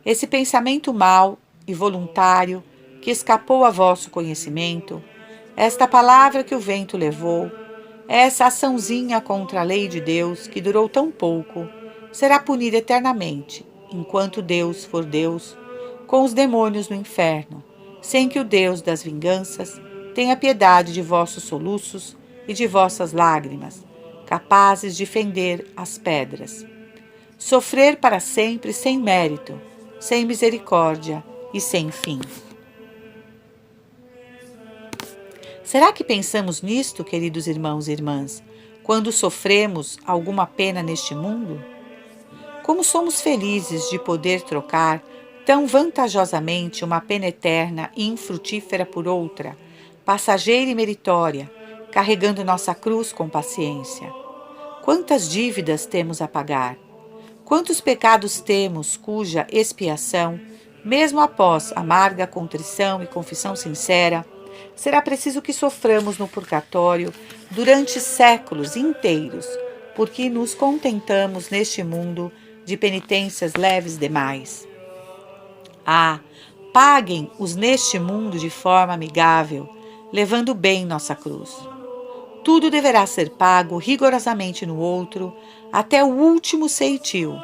esse pensamento mau e voluntário que escapou a vosso conhecimento, esta palavra que o vento levou, essa açãozinha contra a lei de Deus que durou tão pouco, será punida eternamente, enquanto Deus for Deus, com os demônios no inferno, sem que o Deus das vinganças tenha piedade de vossos soluços e de vossas lágrimas, capazes de fender as pedras. Sofrer para sempre sem mérito, sem misericórdia e sem fim. Será que pensamos nisto, queridos irmãos e irmãs, quando sofremos alguma pena neste mundo? Como somos felizes de poder trocar tão vantajosamente uma pena eterna e infrutífera por outra, passageira e meritória, carregando nossa cruz com paciência. Quantas dívidas temos a pagar? Quantos pecados temos cuja expiação, mesmo após amarga contrição e confissão sincera, será preciso que soframos no purgatório durante séculos inteiros, porque nos contentamos neste mundo de penitências leves demais. Ah, paguem-os neste mundo de forma amigável, levando bem nossa cruz. Tudo deverá ser pago rigorosamente no outro, até o último ceitil,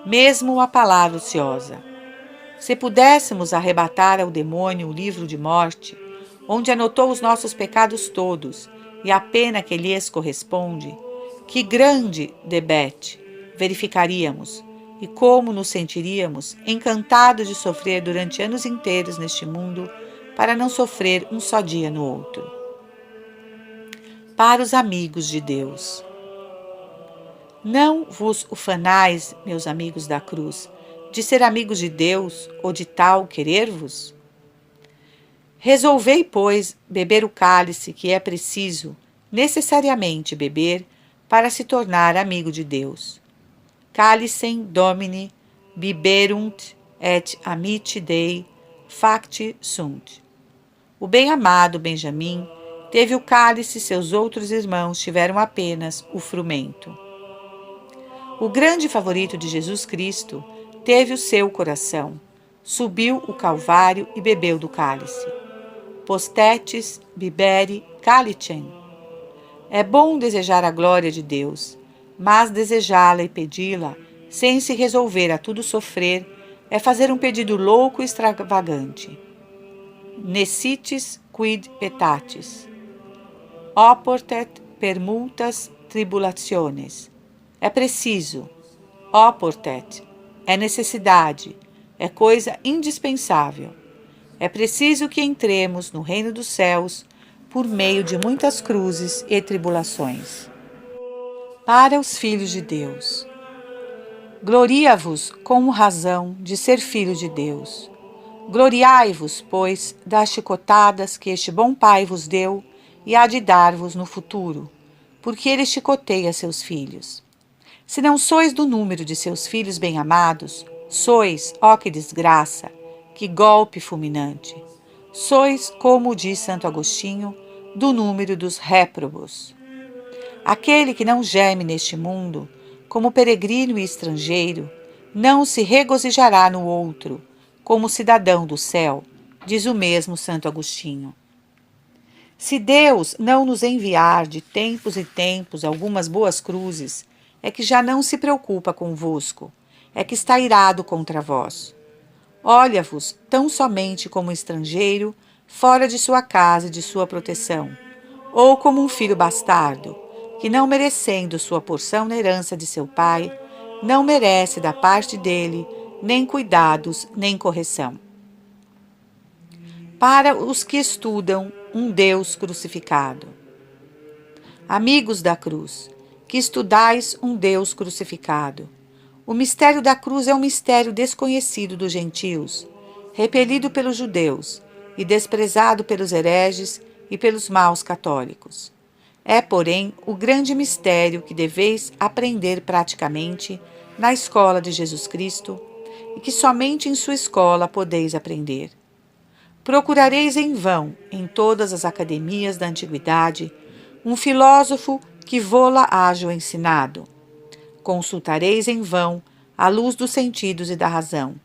mesmo a palavra ociosa. Se pudéssemos arrebatar ao demônio o livro de morte, onde anotou os nossos pecados todos e a pena que lhes corresponde, que grande debete verificaríamos e como nos sentiríamos encantados de sofrer durante anos inteiros neste mundo para não sofrer um só dia no outro. Para os amigos de Deus. Não vos ufanais, meus amigos da cruz, de ser amigos de Deus ou de tal querer-vos? Resolvei, pois, beber o cálice que é preciso necessariamente beber para se tornar amigo de Deus. Calicem Domini biberunt et amici Dei facti sunt. O bem-amado Benjamim teve o cálice, seus outros irmãos tiveram apenas o frumento. O grande favorito de Jesus Cristo teve o seu coração, subiu o Calvário e bebeu do cálice. Postetes bibere calicem. É bom desejar a glória de Deus, mas desejá-la e pedi-la, sem se resolver a tudo sofrer, é fazer um pedido louco e extravagante. Nescitis quid petatis. Oportet per multas tribulationes. É preciso. Oportet. É necessidade. É coisa indispensável. É preciso que entremos no reino dos céus por meio de muitas cruzes e tribulações. Para os filhos de Deus. Gloria-vos com razão de ser filho de Deus. Gloriai-vos, pois, das chicotadas que este bom Pai vos deu e há de dar-vos no futuro, porque ele chicoteia seus filhos. Se não sois do número de seus filhos bem-amados, sois, ó que desgraça, que golpe fulminante. Sois, como diz Santo Agostinho, do número dos réprobos. Aquele que não geme neste mundo, como peregrino e estrangeiro, não se regozijará no outro, como cidadão do céu, diz o mesmo Santo Agostinho. Se Deus não nos enviar de tempos em tempos algumas boas cruzes, é que já não se preocupa convosco, é que está irado contra vós. Olha-vos tão somente como estrangeiro, fora de sua casa e de sua proteção, ou como um filho bastardo, que não merecendo sua porção na herança de seu pai, não merece da parte dele nem cuidados nem correção. Para os que estudam um Deus crucificado. Amigos da cruz, que estudais um Deus crucificado. O mistério da cruz é um mistério desconhecido dos gentios, repelido pelos judeus e desprezado pelos hereges e pelos maus católicos. É, porém, o grande mistério que deveis aprender praticamente na escola de Jesus Cristo e que somente em sua escola podeis aprender. Procurareis em vão, em todas as academias da antiguidade, um filósofo que vô-la haja ensinado. Consultareis em vão a luz dos sentidos e da razão.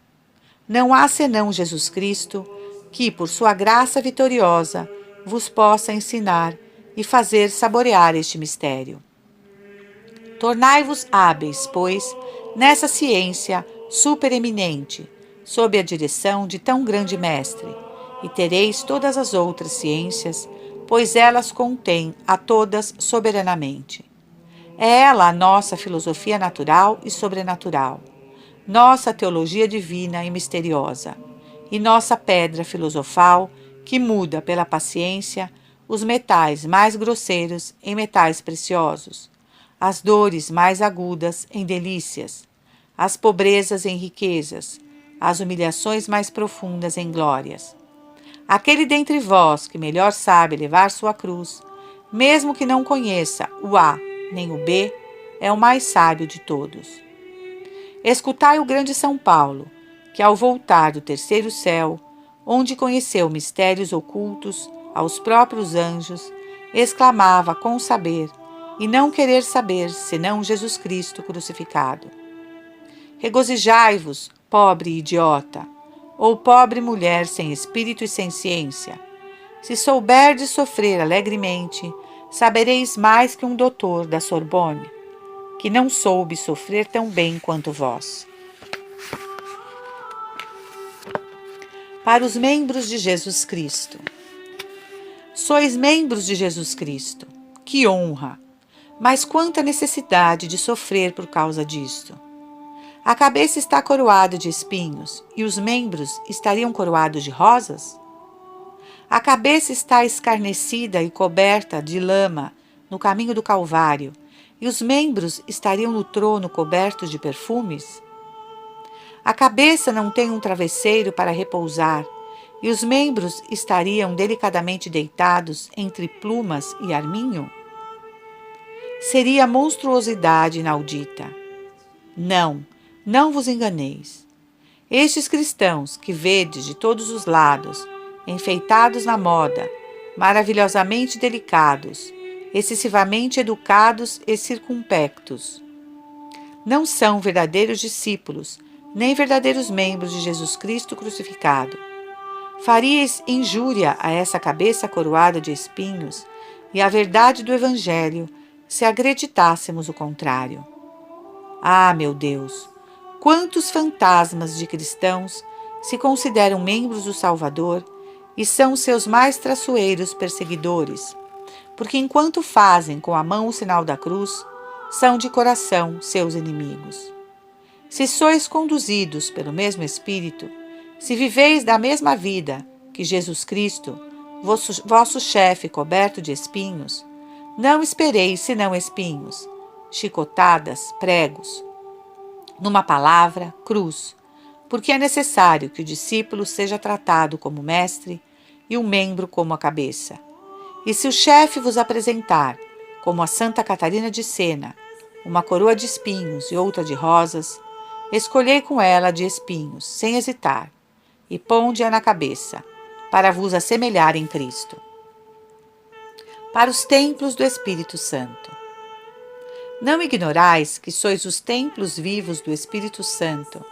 Não há senão Jesus Cristo, que, por sua graça vitoriosa, vos possa ensinar e fazer saborear este mistério. Tornai-vos hábeis, pois, nessa ciência supereminente, sob a direção de tão grande mestre, e tereis todas as outras ciências, pois elas contêm a todas soberanamente. É ela a nossa filosofia natural e sobrenatural, nossa teologia divina e misteriosa, e nossa pedra filosofal que muda pela paciência os metais mais grosseiros em metais preciosos, as dores mais agudas em delícias, as pobrezas em riquezas, as humilhações mais profundas em glórias. Aquele dentre vós que melhor sabe levar sua cruz, mesmo que não conheça o A nem o B, é o mais sábio de todos. Escutai o grande São Paulo, que ao voltar do terceiro céu, onde conheceu mistérios ocultos aos próprios anjos, exclamava com saber e não querer saber senão Jesus Cristo crucificado. Regozijai-vos, pobre idiota, ou pobre mulher sem espírito e sem ciência. Se souberdes sofrer alegremente, sabereis mais que um doutor da Sorbonne, que não soube sofrer tão bem quanto vós. Para os membros de Jesus Cristo. Sois membros de Jesus Cristo. Que honra! Mas quanta necessidade de sofrer por causa disto. A cabeça está coroada de espinhos e os membros estariam coroados de rosas? A cabeça está escarnecida e coberta de lama no caminho do Calvário e os membros estariam no trono cobertos de perfumes? A cabeça não tem um travesseiro para repousar e os membros estariam delicadamente deitados entre plumas e arminho? Seria monstruosidade inaudita. Não vos enganeis. Estes cristãos que vedes de todos os lados, enfeitados na moda, maravilhosamente delicados, excessivamente educados e circunspectos, não são verdadeiros discípulos, nem verdadeiros membros de Jesus Cristo crucificado. Faríeis injúria a essa cabeça coroada de espinhos e à verdade do Evangelho se acreditássemos o contrário. Ah, meu Deus! Quantos fantasmas de cristãos se consideram membros do Salvador e são seus mais traiçoeiros perseguidores, porque enquanto fazem com a mão o sinal da cruz, são de coração seus inimigos. Se sois conduzidos pelo mesmo Espírito, se viveis da mesma vida que Jesus Cristo, vosso chefe coberto de espinhos, não espereis senão espinhos, chicotadas, pregos. Numa palavra, cruz, porque é necessário que o discípulo seja tratado como mestre e o membro como a cabeça. E se o chefe vos apresentar, como a Santa Catarina de Sena, uma coroa de espinhos e outra de rosas, escolhei com ela de espinhos, sem hesitar, e ponde-a na cabeça, para vos assemelhar em Cristo. Para os templos do Espírito Santo. Não ignorais que sois os templos vivos do Espírito Santo,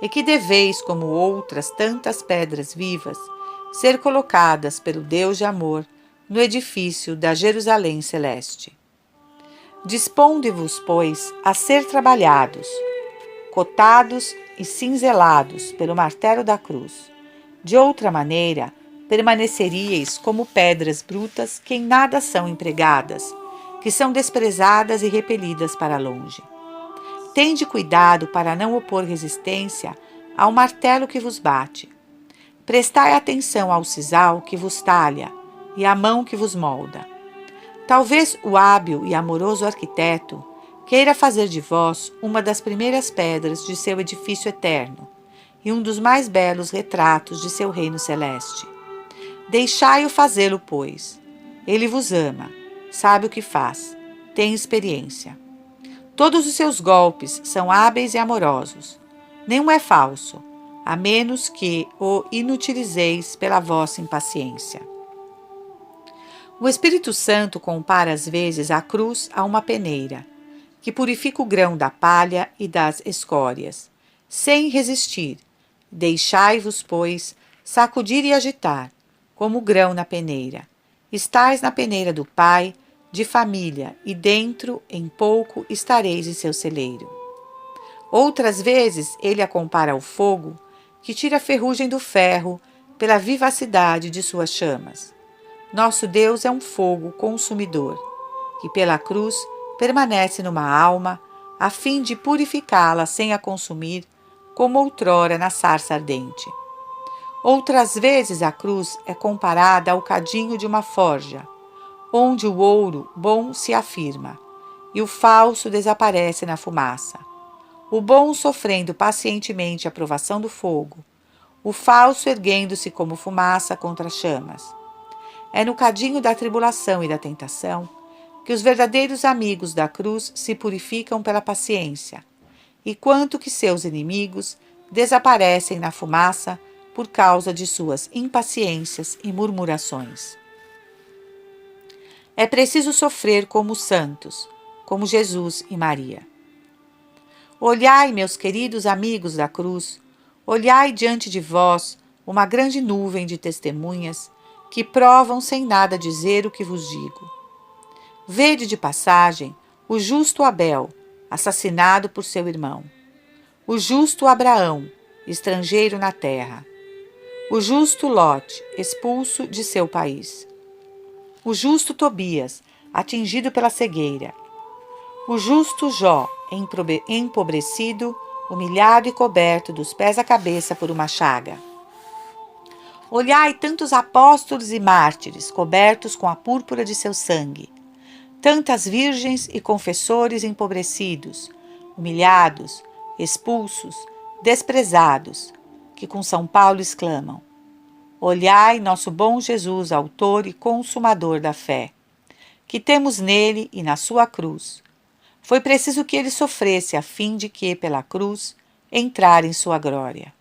e que deveis, como outras tantas pedras vivas, ser colocadas pelo Deus de amor no edifício da Jerusalém celeste. Disponde-vos, pois, a ser trabalhados, cotados e cinzelados pelo martelo da cruz. De outra maneira, permaneceríeis como pedras brutas que em nada são empregadas, que são desprezadas e repelidas para longe. Tende cuidado para não opor resistência ao martelo que vos bate. Prestai atenção ao sisal que vos talha e à mão que vos molda. Talvez o hábil e amoroso arquiteto queira fazer de vós uma das primeiras pedras de seu edifício eterno e um dos mais belos retratos de seu reino celeste. Deixai-o fazê-lo, pois. Ele vos ama, sabe o que faz, tem experiência. Todos os seus golpes são hábeis e amorosos. Nenhum é falso, a menos que o inutilizeis pela vossa impaciência. O Espírito Santo compara às vezes a cruz a uma peneira, que purifica o grão da palha e das escórias, sem resistir. Deixai-vos, pois, sacudir e agitar, como o grão na peneira. Estais na peneira do Pai, de família, e dentro, em pouco, estareis em seu celeiro. Outras vezes ele a compara ao fogo, que tira a ferrugem do ferro pela vivacidade de suas chamas. Nosso Deus é um fogo consumidor, que pela cruz permanece numa alma, a fim de purificá-la sem a consumir, como outrora na sarça ardente. Outras vezes a cruz é comparada ao cadinho de uma forja, onde o ouro bom se afirma, e o falso desaparece na fumaça. O bom sofrendo pacientemente a provação do fogo, o falso erguendo-se como fumaça contra as chamas. É no cadinho da tribulação e da tentação que os verdadeiros amigos da cruz se purificam pela paciência, e quanto que seus inimigos desaparecem na fumaça por causa de suas impaciências e murmurações. É preciso sofrer como os santos, como Jesus e Maria. Olhai, meus queridos amigos da cruz, olhai diante de vós uma grande nuvem de testemunhas que provam sem nada dizer o que vos digo. Vede de passagem o justo Abel, assassinado por seu irmão, o justo Abraão, estrangeiro na terra, o justo Lote, expulso de seu país, o justo Tobias, atingido pela cegueira, o justo Jó, empobrecido, humilhado e coberto dos pés à cabeça por uma chaga. Olhai tantos apóstolos e mártires cobertos com a púrpura de seu sangue, tantas virgens e confessores empobrecidos, humilhados, expulsos, desprezados, que com São Paulo exclamam: olhai nosso bom Jesus, autor e consumador da fé, que temos nele e na sua cruz. Foi preciso que ele sofresse a fim de que, pela cruz, entrar em sua glória.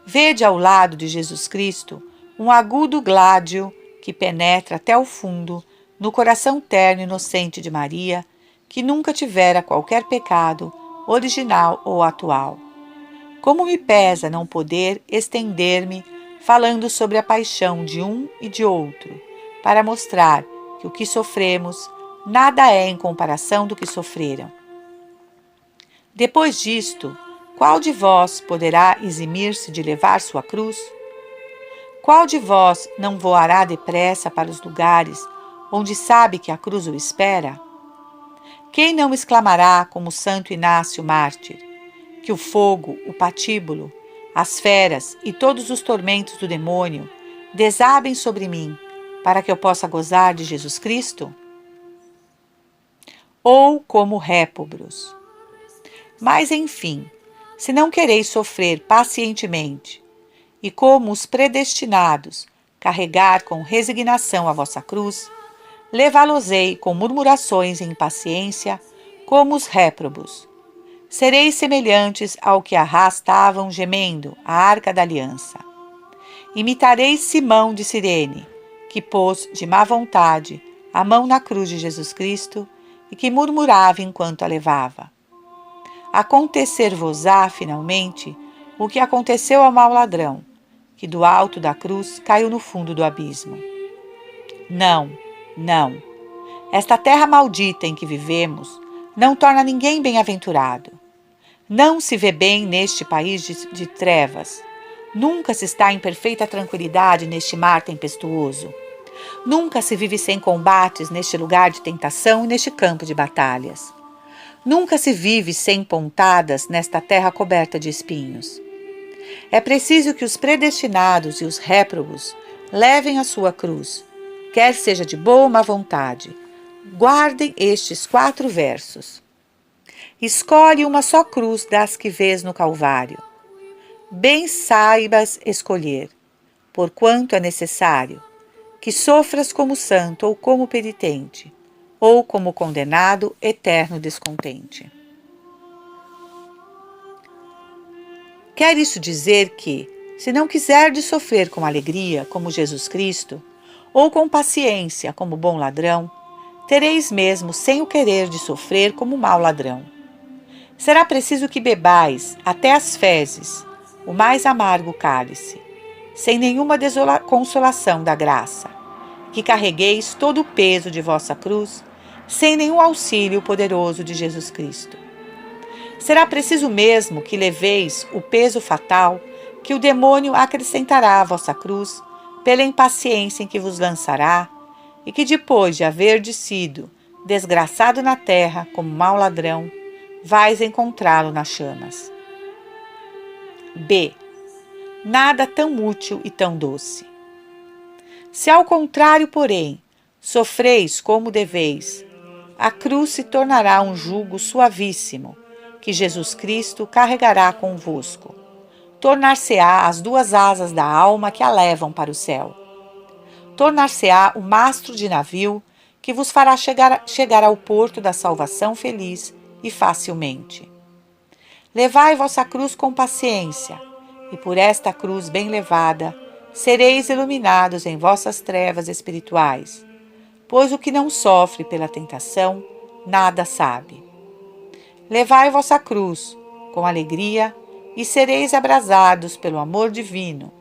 Vede ao lado de Jesus Cristo um agudo gládio que penetra até o fundo no coração terno e inocente de Maria, que nunca tivera qualquer pecado, original ou atual. Como me pesa não poder estender-me falando sobre a paixão de um e de outro, para mostrar que o que sofremos nada é em comparação do que sofreram. Depois disto, qual de vós poderá eximir-se de levar sua cruz? Qual de vós não voará depressa para os lugares onde sabe que a cruz o espera? Quem não exclamará como Santo Inácio mártir, que o fogo, o patíbulo, as feras e todos os tormentos do demônio desabem sobre mim, para que eu possa gozar de Jesus Cristo? Ou como Répobros. Mas, enfim, se não quereis sofrer pacientemente, e como os predestinados, carregar com resignação a vossa cruz, levá-los-ei com murmurações e impaciência, como os réprobos. Sereis semelhantes ao que arrastavam gemendo a arca da aliança. Imitareis Simão de Cirene, que pôs de má vontade a mão na cruz de Jesus Cristo e que murmurava enquanto a levava. Acontecer-vos-á, finalmente, o que aconteceu ao mau ladrão, que do alto da cruz caiu no fundo do abismo. Não, não. Esta terra maldita em que vivemos não torna ninguém bem-aventurado. Não se vê bem neste país de trevas. Nunca se está em perfeita tranquilidade neste mar tempestuoso. Nunca se vive sem combates neste lugar de tentação e neste campo de batalhas. Nunca se vive sem pontadas nesta terra coberta de espinhos. É preciso que os predestinados e os réprobos levem a sua cruz, quer seja de boa ou má vontade. Guardem estes 4 versos. Escolhe uma só cruz das que vês no Calvário. Bem saibas escolher, porquanto é necessário, que sofras como santo ou como penitente, ou como condenado eterno descontente. Quer isso dizer que, se não quiserdes sofrer com alegria, como Jesus Cristo, ou com paciência, como bom ladrão, tereis mesmo sem o querer de sofrer como mau ladrão. Será preciso que bebais até as fezes o mais amargo cálice, sem nenhuma consolação da graça, que carregueis todo o peso de vossa cruz, sem nenhum auxílio poderoso de Jesus Cristo. Será preciso mesmo que leveis o peso fatal que o demônio acrescentará à vossa cruz, pela impaciência em que vos lançará, e que depois de haverdes sido desgraçado na terra como mau ladrão, vais encontrá-lo nas chamas. B. Nada tão útil e tão doce. Se ao contrário, porém, sofreis como deveis, a cruz se tornará um jugo suavíssimo, que Jesus Cristo carregará convosco. Tornar-se-á as 2 asas da alma que a levam para o céu. Tornar-se-á o mastro de navio que vos fará chegar ao porto da salvação feliz e facilmente. Levai vossa cruz com paciência, e por esta cruz bem levada, sereis iluminados em vossas trevas espirituais, pois o que não sofre pela tentação, nada sabe. Levai vossa cruz com alegria e sereis abrasados pelo amor divino,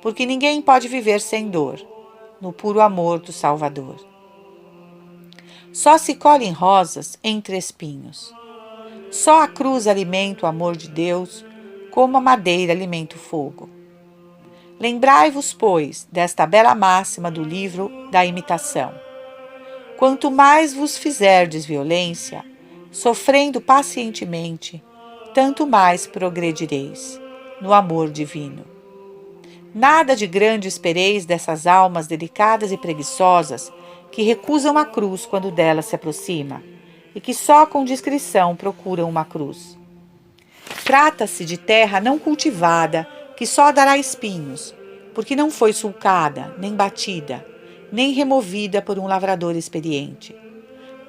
porque ninguém pode viver sem dor, no puro amor do Salvador. Só se colhem rosas entre espinhos. Só a cruz alimenta o amor de Deus, como a madeira alimenta o fogo. Lembrai-vos, pois, desta bela máxima do livro da imitação. Quanto mais vos fizerdes violência, sofrendo pacientemente, tanto mais progredireis no amor divino. Nada de grande espereis dessas almas delicadas e preguiçosas que recusam a cruz quando dela se aproxima e que só com discrição procuram uma cruz. Trata-se de terra não cultivada que só dará espinhos, porque não foi sulcada, nem batida, nem removida por um lavrador experiente.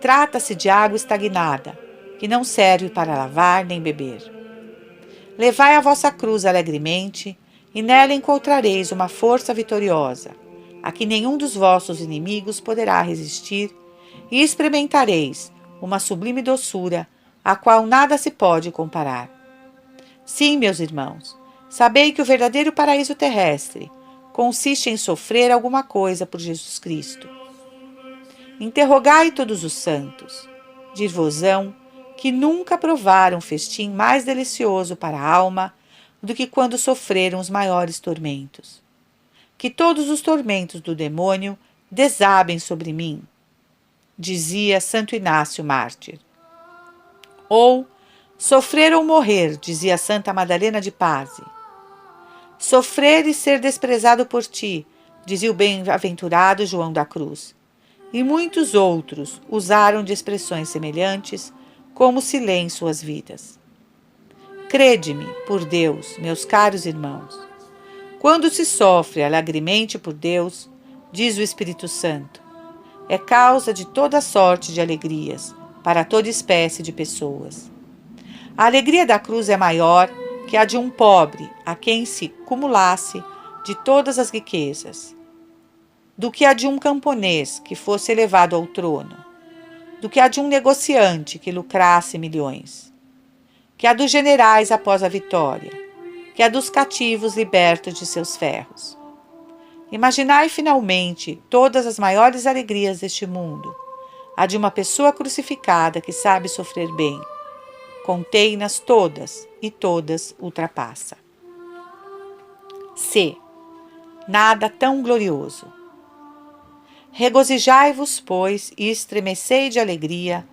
Trata-se de água estagnada, que não serve para lavar nem beber. Levai a vossa cruz alegremente, e nela encontrareis uma força vitoriosa, a que nenhum dos vossos inimigos poderá resistir, e experimentareis uma sublime doçura, a qual nada se pode comparar. Sim, meus irmãos, sabei que o verdadeiro paraíso terrestre consiste em sofrer alguma coisa por Jesus Cristo. Interrogai todos os santos, dir-vos-ão que nunca provaram festim mais delicioso para a alma do que quando sofreram os maiores tormentos. Que todos os tormentos do demônio desabem sobre mim, dizia Santo Inácio Mártir. Ou sofrer ou morrer, dizia Santa Madalena de Pazzi. Sofrer e ser desprezado por ti, dizia o bem-aventurado João da Cruz. E muitos outros usaram de expressões semelhantes, como se lê em suas vidas. Crede-me, por Deus, meus caros irmãos, quando se sofre alegremente por Deus, diz o Espírito Santo, é causa de toda sorte de alegrias, para toda espécie de pessoas. A alegria da cruz é maior que a de um pobre a quem se cumulasse de todas as riquezas, do que a de um camponês que fosse elevado ao trono, do que a de um negociante que lucrasse milhões, que a dos generais após a vitória, que a dos cativos libertos de seus ferros. Imaginai finalmente todas as maiores alegrias deste mundo, a de uma pessoa crucificada que sabe sofrer bem. Contei-nas todas, e todas ultrapassa. C. Nada tão glorioso. Regozijai-vos, pois, e estremecei de alegria,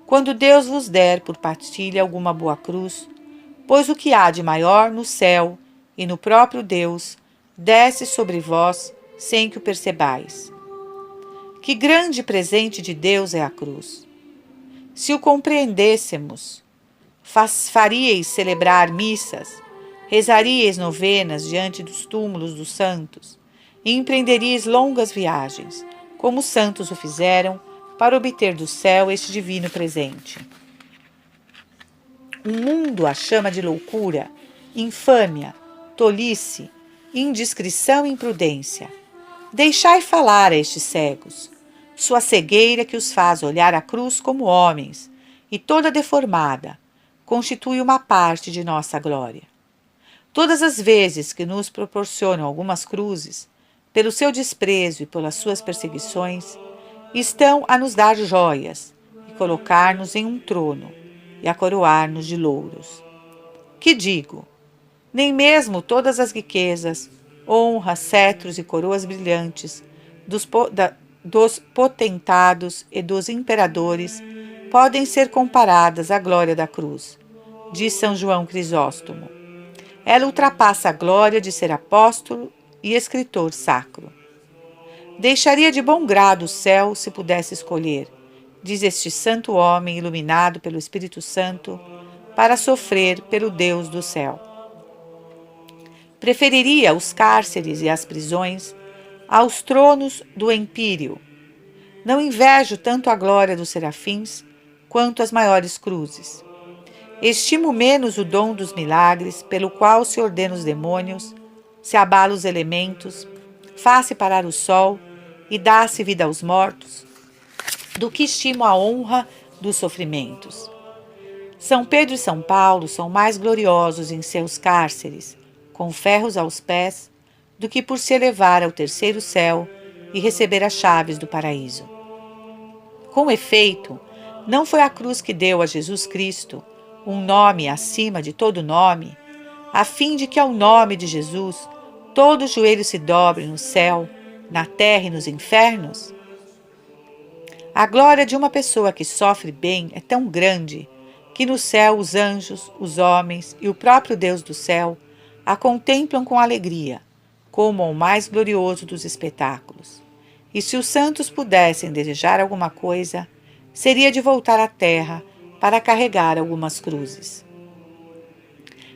quando Deus vos der por partilha alguma boa cruz, pois o que há de maior no céu e no próprio Deus desce sobre vós sem que o percebais. Que grande presente de Deus é a cruz! Se o compreendêssemos, faríeis celebrar missas, rezaríeis novenas diante dos túmulos dos santos e empreenderíeis longas viagens, como os santos o fizeram, para obter do céu este divino presente. O mundo a chama de loucura, infâmia, tolice, indiscrição e imprudência. Deixai falar a estes cegos, sua cegueira que os faz olhar a cruz como homens, e toda deformada, constitui uma parte de nossa glória. Todas as vezes que nos proporcionam algumas cruzes, pelo seu desprezo e pelas suas perseguições, estão a nos dar joias e colocar-nos em um trono e a coroar-nos de louros. Que digo? Nem mesmo todas as riquezas, honras, cetros e coroas brilhantes dos potentados e dos imperadores podem ser comparadas à glória da cruz, diz São João Crisóstomo. Ela ultrapassa a glória de ser apóstolo e escritor sacro. Deixaria de bom grado o céu se pudesse escolher, diz este santo homem iluminado pelo Espírito Santo, para sofrer pelo Deus do céu. Preferiria os cárceres e as prisões aos tronos do empírio. Não invejo tanto a glória dos serafins quanto as maiores cruzes. Estimo menos o dom dos milagres, pelo qual se ordena os demônios, se abala os elementos, faz-se parar o sol e dá-se vida aos mortos, do que estimo a honra dos sofrimentos. São Pedro e São Paulo são mais gloriosos em seus cárceres, com ferros aos pés, do que por se elevar ao terceiro céu e receber as chaves do paraíso. Com efeito, não foi a cruz que deu a Jesus Cristo um nome acima de todo nome, a fim de que ao nome de Jesus todo joelho se dobre no céu, na terra e nos infernos? A glória de uma pessoa que sofre bem é tão grande que no céu os anjos, os homens e o próprio Deus do céu a contemplam com alegria, como ao mais glorioso dos espetáculos. E se os santos pudessem desejar alguma coisa, seria de voltar à terra para carregar algumas cruzes.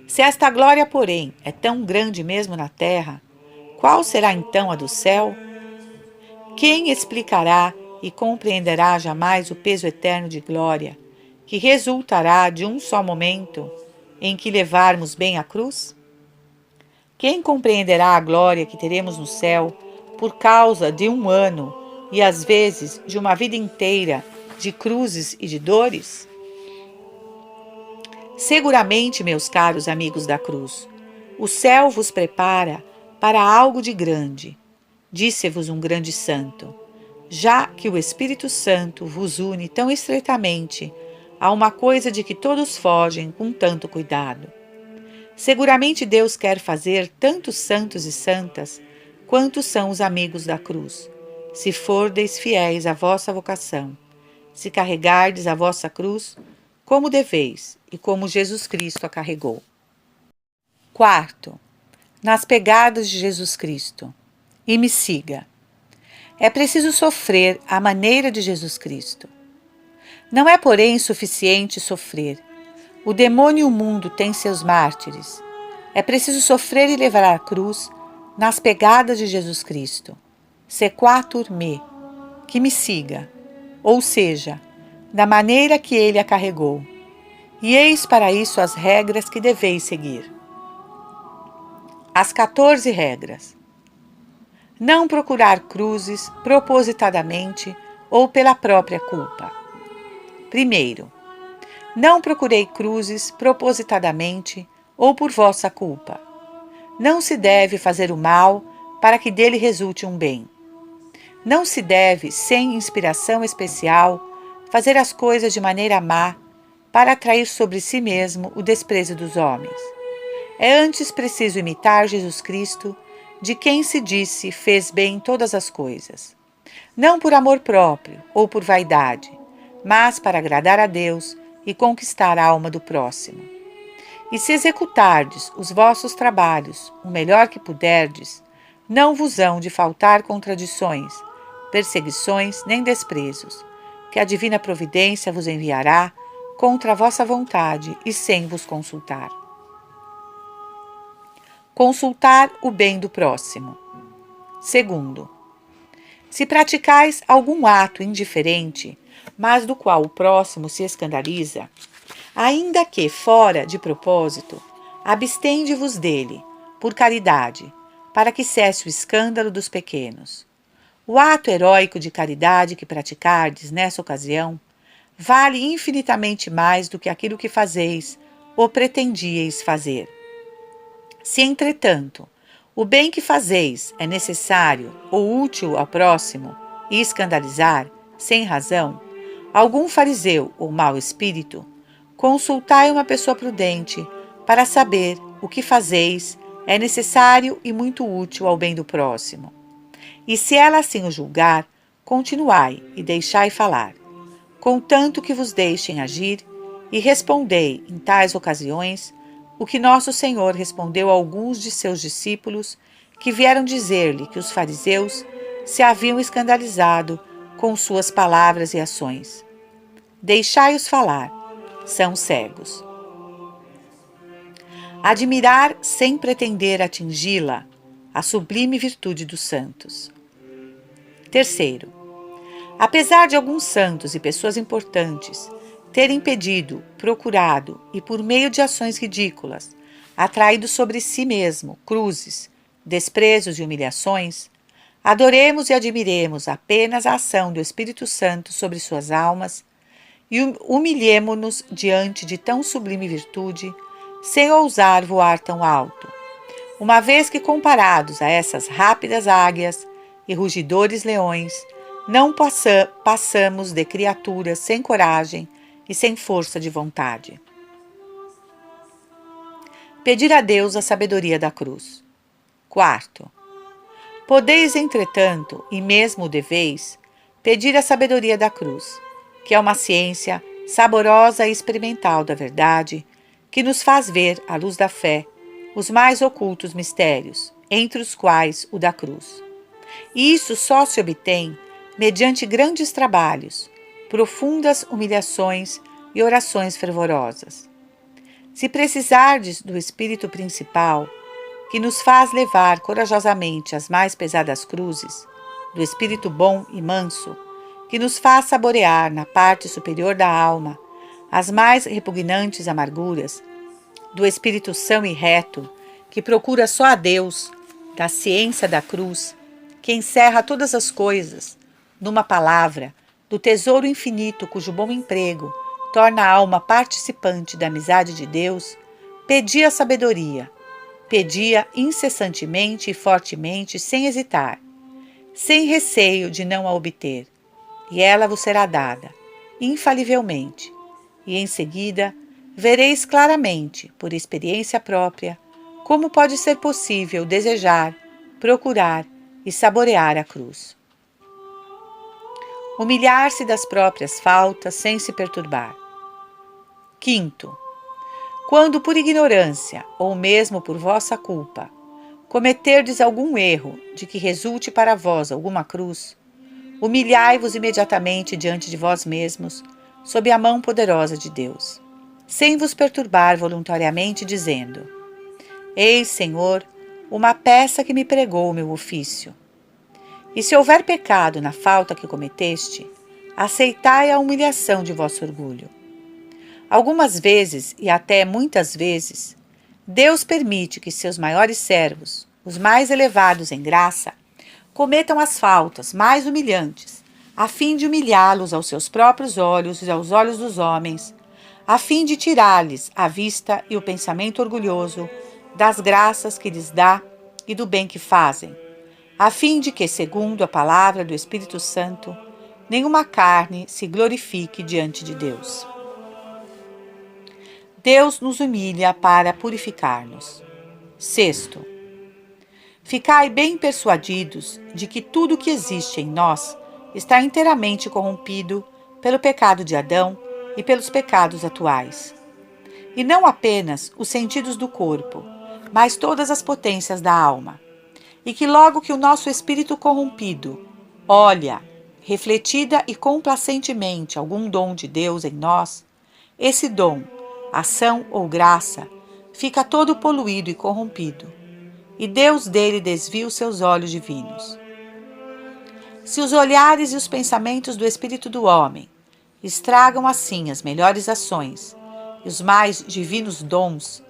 Se esta glória, porém, é tão grande mesmo na terra, qual será então a do céu? Quem explicará e compreenderá jamais o peso eterno de glória, que resultará de um só momento em que levarmos bem a cruz? Quem compreenderá a glória que teremos no céu por causa de um ano e às vezes de uma vida inteira de cruzes e de dores? Seguramente, meus caros amigos da cruz, o céu vos prepara para algo de grande, disse-vos um grande santo, já que o Espírito Santo vos une tão estreitamente a uma coisa de que todos fogem com tanto cuidado. Seguramente Deus quer fazer tantos santos e santas quantos são os amigos da cruz, se fordes fiéis à vossa vocação, se carregardes a vossa cruz como deveis e como Jesus Cristo a carregou. Quarto, nas pegadas de Jesus Cristo. E me siga. É preciso sofrer à maneira de Jesus Cristo. Não é, porém, suficiente sofrer. O demônio e o mundo têm seus mártires. É preciso sofrer e levar a cruz nas pegadas de Jesus Cristo. Sequatur me, que me siga, ou seja, da maneira que ele a carregou. E eis para isso as regras que deveis seguir. As 14 regras. Não procurar cruzes propositadamente ou pela própria culpa. Primeiro, não procurei cruzes propositadamente ou por vossa culpa. Não se deve fazer o mal para que dele resulte um bem. Não se deve, sem inspiração especial, fazer as coisas de maneira má para atrair sobre si mesmo o desprezo dos homens. É antes preciso imitar Jesus Cristo, de quem se disse fez bem todas as coisas. Não por amor próprio ou por vaidade, mas para agradar a Deus e conquistar a alma do próximo. E se executardes os vossos trabalhos o melhor que puderdes, não vos hão de faltar contradições, perseguições nem desprezos, que a divina providência vos enviará contra a vossa vontade e sem vos consultar. Consultar o bem do próximo. Segundo, se praticais algum ato indiferente, mas do qual o próximo se escandaliza, ainda que fora de propósito, abstende-vos dele, por caridade, para que cesse o escândalo dos pequenos. O ato heróico de caridade que praticardes nessa ocasião vale infinitamente mais do que aquilo que fazeis ou pretendieis fazer. Se, entretanto, o bem que fazeis é necessário ou útil ao próximo e escandalizar, sem razão, algum fariseu ou mau espírito, consultai uma pessoa prudente para saber o que fazeis é necessário e muito útil ao bem do próximo. E se ela assim o julgar, continuai e deixai falar, contanto que vos deixem agir, e respondei em tais ocasiões o que nosso Senhor respondeu a alguns de seus discípulos que vieram dizer-lhe que os fariseus se haviam escandalizado com suas palavras e ações. Deixai-os falar, são cegos. Admirar sem pretender atingi-la, a sublime virtude dos santos. Terceiro, apesar de alguns santos e pessoas importantes terem pedido, procurado e, por meio de ações ridículas, atraído sobre si mesmo cruzes, desprezos e humilhações, adoremos e admiremos apenas a ação do Espírito Santo sobre suas almas e humilhemo-nos diante de tão sublime virtude, sem ousar voar tão alto, uma vez que, comparados a essas rápidas águias e rugidores leões, não passamos de criaturas sem coragem e sem força de vontade. Pedir a Deus a sabedoria da cruz. Quarto, podeis, entretanto, e mesmo deveis, pedir a sabedoria da cruz, que é uma ciência saborosa e experimental da verdade, que nos faz ver, à luz da fé, os mais ocultos mistérios, entre os quais o da cruz. E isso só se obtém mediante grandes trabalhos, profundas humilhações e orações fervorosas. Se precisardes do Espírito principal, que nos faz levar corajosamente as mais pesadas cruzes, do Espírito bom e manso, que nos faz saborear na parte superior da alma as mais repugnantes amarguras, do Espírito são e reto, que procura só a Deus, da ciência da cruz, que encerra todas as coisas, numa palavra, do tesouro infinito cujo bom emprego torna a alma participante da amizade de Deus, pedi a sabedoria, pedi-a incessantemente e fortemente, sem hesitar, sem receio de não a obter, e ela vos será dada, infalivelmente, e em seguida vereis claramente, por experiência própria, como pode ser possível desejar, procurar e saborear a cruz. Humilhar-se das próprias faltas sem se perturbar. Quinto, quando por ignorância, ou mesmo por vossa culpa, cometerdes algum erro de que resulte para vós alguma cruz, humilhai-vos imediatamente diante de vós mesmos, sob a mão poderosa de Deus, sem vos perturbar voluntariamente, dizendo: Eis, Senhor, uma peça que me pregou o meu ofício. E se houver pecado na falta que cometeste, aceitai a humilhação de vosso orgulho. Algumas vezes, e até muitas vezes, Deus permite que seus maiores servos, os mais elevados em graça, cometam as faltas mais humilhantes, a fim de humilhá-los aos seus próprios olhos e aos olhos dos homens, a fim de tirar-lhes a vista e o pensamento orgulhoso das graças que lhes dá e do bem que fazem, a fim de que, segundo a palavra do Espírito Santo, nenhuma carne se glorifique diante de Deus. Deus nos humilha para purificar-nos. Sexto, ficai bem persuadidos de que tudo o que existe em nós está inteiramente corrompido pelo pecado de Adão e pelos pecados atuais. E não apenas os sentidos do corpo, mas todas as potências da alma. E que logo que o nosso espírito corrompido olha, refletida e complacentemente algum dom de Deus em nós, esse dom, ação ou graça, fica todo poluído e corrompido, e Deus dele desvia os seus olhos divinos. Se os olhares e os pensamentos do espírito do homem estragam assim as melhores ações e os mais divinos dons,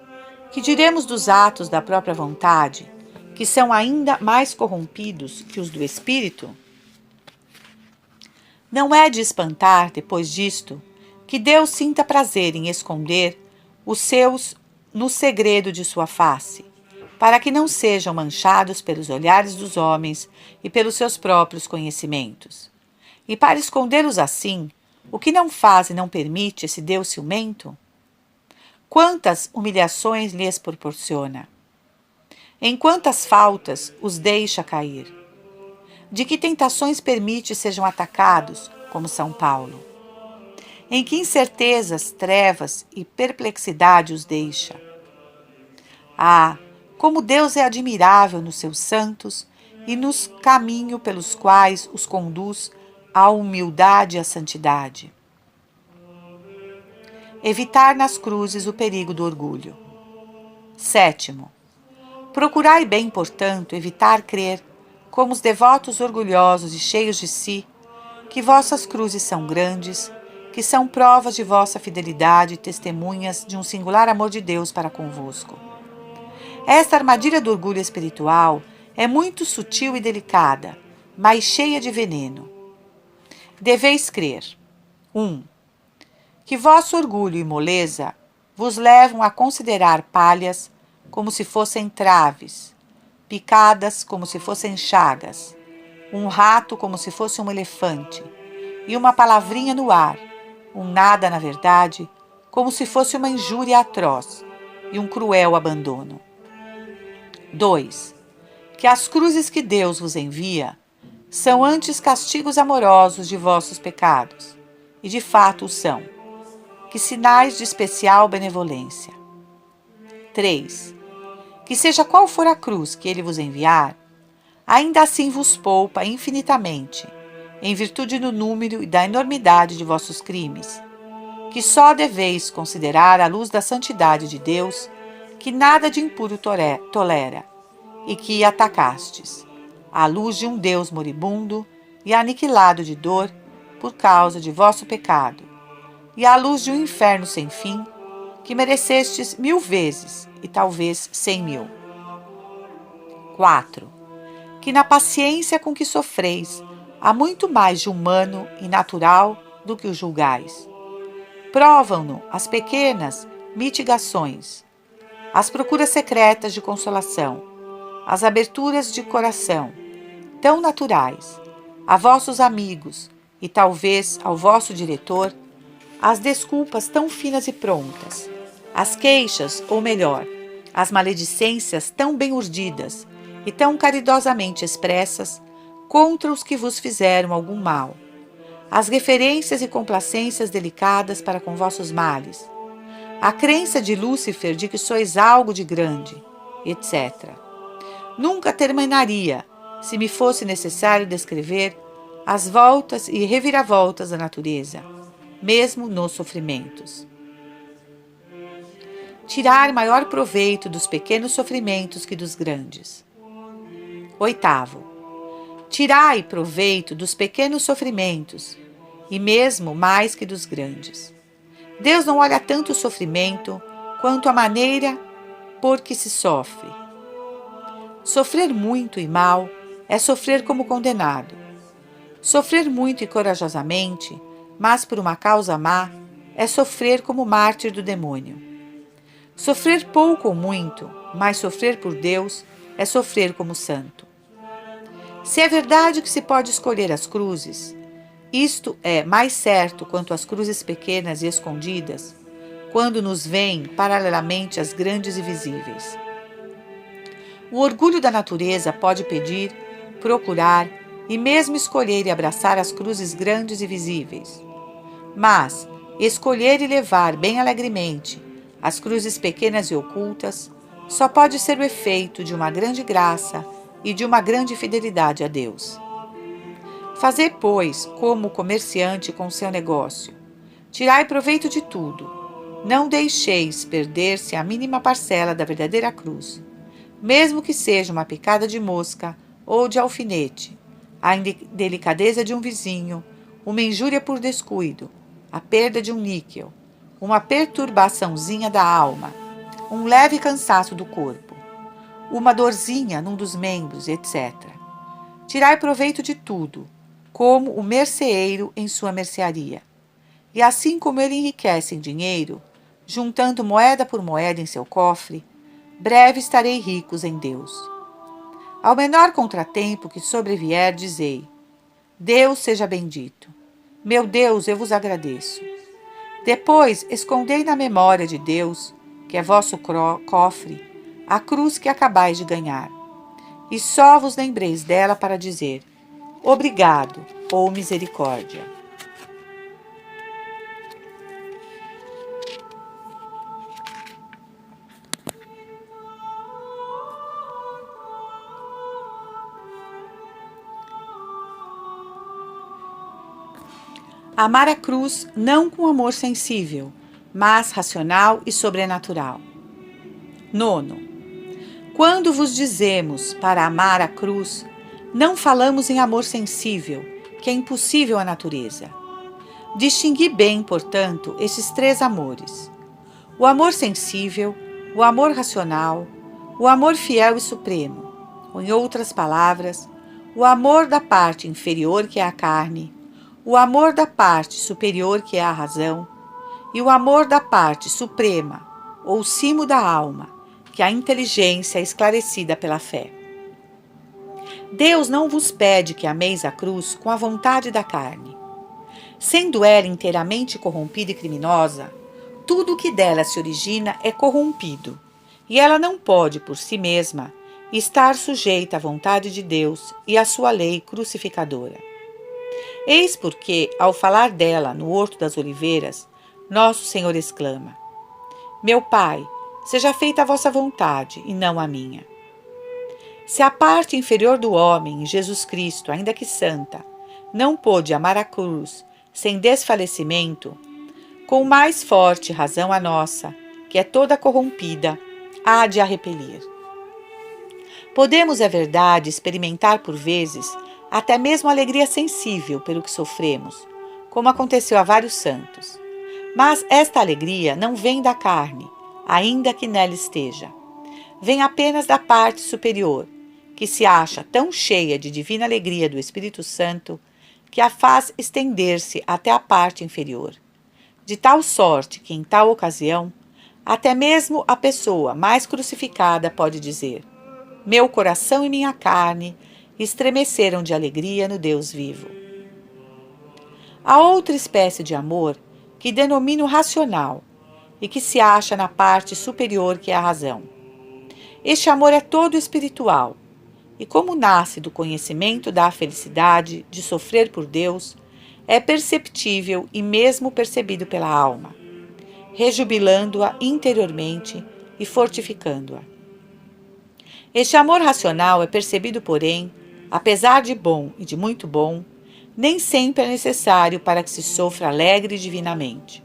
que diremos dos atos da própria vontade, que são ainda mais corrompidos que os do espírito? Não é de espantar, depois disto, que Deus sinta prazer em esconder os seus no segredo de sua face, para que não sejam manchados pelos olhares dos homens e pelos seus próprios conhecimentos. E para escondê-los assim, o que não faz e não permite esse Deus ciumento? Quantas humilhações lhes proporciona? Em quantas faltas os deixa cair? De que tentações permite sejam atacados, como São Paulo? Em que incertezas, trevas e perplexidade os deixa? Ah, como Deus é admirável nos seus santos e nos caminhos pelos quais os conduz à humildade e à santidade. Evitar nas cruzes o perigo do orgulho. Sétimo, procurai bem, portanto, evitar crer, como os devotos orgulhosos e cheios de si, que vossas cruzes são grandes, que são provas de vossa fidelidade e testemunhas de um singular amor de Deus para convosco. Esta armadilha do orgulho espiritual é muito sutil e delicada, mas cheia de veneno. Deveis crer. 1. Que vosso orgulho e moleza vos levam a considerar palhas como se fossem traves, picadas como se fossem chagas, um rato como se fosse um elefante, e uma palavrinha no ar, um nada na verdade, como se fosse uma injúria atroz e um cruel abandono. 2. Que as cruzes que Deus vos envia são antes castigos amorosos de vossos pecados, e de fato o são, que sinais de especial benevolência. 3. Que seja qual for a cruz que ele vos enviar, ainda assim vos poupa infinitamente, em virtude do número e da enormidade de vossos crimes, que só deveis considerar à luz da santidade de Deus, que nada de impuro tolera, e que atacastes, à luz de um Deus moribundo e aniquilado de dor por causa de vosso pecado, e à luz de um inferno sem fim, que merecestes 1000 vezes, e talvez 100.000. 4. Que na paciência com que sofreis, há muito mais de humano e natural do que o julgais. Provam-no as pequenas mitigações, as procuras secretas de consolação, as aberturas de coração, tão naturais, a vossos amigos e talvez ao vosso diretor, as desculpas tão finas e prontas, as queixas, ou melhor, as maledicências tão bem urdidas e tão caridosamente expressas contra os que vos fizeram algum mal, as referências e complacências delicadas para com vossos males, a crença de Lúcifer de que sois algo de grande, etc. Nunca terminaria, se me fosse necessário descrever as voltas e reviravoltas da natureza, mesmo nos sofrimentos. Tirar maior proveito dos pequenos sofrimentos que dos grandes. 8. Tirai proveito dos pequenos sofrimentos, e mesmo mais que dos grandes. Deus não olha tanto o sofrimento quanto a maneira por que se sofre. Sofrer muito e mal é sofrer como condenado. Sofrer muito e corajosamente, mas por uma causa má, é sofrer como mártir do demônio. Sofrer pouco ou muito mas sofrer por Deus é sofrer como santo. Se é verdade que se pode escolher as cruzes, isto é mais certo quanto às cruzes pequenas e escondidas, quando nos vêm paralelamente às grandes e visíveis. O orgulho da natureza pode pedir, procurar e mesmo escolher e abraçar as cruzes grandes e visíveis. Mas escolher e levar bem alegremente as cruzes pequenas e ocultas só pode ser o efeito de uma grande graça e de uma grande fidelidade a Deus. Fazei, pois, como o comerciante com seu negócio. Tirai proveito de tudo. Não deixeis perder-se a mínima parcela da verdadeira cruz, mesmo que seja uma picada de mosca ou de alfinete, a indelicadeza de um vizinho, uma injúria por descuido, a perda de um níquel, uma perturbaçãozinha da alma, um leve cansaço do corpo, uma dorzinha num dos membros, etc. Tirai proveito de tudo, como o merceeiro em sua mercearia. E assim como ele enriquece em dinheiro, juntando moeda por moeda em seu cofre, breve estarei ricos em Deus. Ao menor contratempo que sobrevier, dizei: Deus seja bendito. Meu Deus, eu vos agradeço. Depois, escondei na memória de Deus, que é vosso cofre, a cruz que acabais de ganhar. E só vos lembreis dela para dizer: obrigado, ou misericórdia. Amar a cruz não com amor sensível, mas racional e sobrenatural. 9. Quando vos dizemos para amar a cruz, não falamos em amor sensível, que é impossível à natureza. Distingui bem, portanto, esses três amores: o amor sensível, o amor racional, o amor fiel e supremo, ou, em outras palavras, o amor da parte inferior, que é a carne, o amor da parte superior, que é a razão, e o amor da parte suprema, ou cimo da alma, que é a inteligência esclarecida pela fé. Deus não vos pede que ameis a cruz com a vontade da carne. Sendo ela inteiramente corrompida e criminosa, tudo o que dela se origina é corrompido, e ela não pode, por si mesma, estar sujeita à vontade de Deus e à sua lei crucificadora. Eis porque, ao falar dela no Horto das Oliveiras, nosso Senhor exclama: Meu Pai, seja feita a vossa vontade e não a minha. Se a parte inferior do homem, Jesus Cristo, ainda que santa, não pôde amar a cruz sem desfalecimento, com mais forte razão a nossa, que é toda corrompida, há de a repelir. Podemos, é verdade, experimentar por vezes até mesmo alegria sensível pelo que sofremos, como aconteceu a vários santos. Mas esta alegria não vem da carne, ainda que nela esteja. Vem apenas da parte superior, que se acha tão cheia de divina alegria do Espírito Santo que a faz estender-se até a parte inferior, de tal sorte que, em tal ocasião, até mesmo a pessoa mais crucificada pode dizer: Meu coração e minha carne estremeceram de alegria no Deus vivo. Há outra espécie de amor que denomino racional e que se acha na parte superior, que é a razão. Este amor é todo espiritual e, como nasce do conhecimento da felicidade de sofrer por Deus, é perceptível e mesmo percebido pela alma, rejubilando-a interiormente e fortificando-a. Este amor racional é percebido, porém, apesar de bom e de muito bom, nem sempre é necessário para que se sofra alegre divinamente.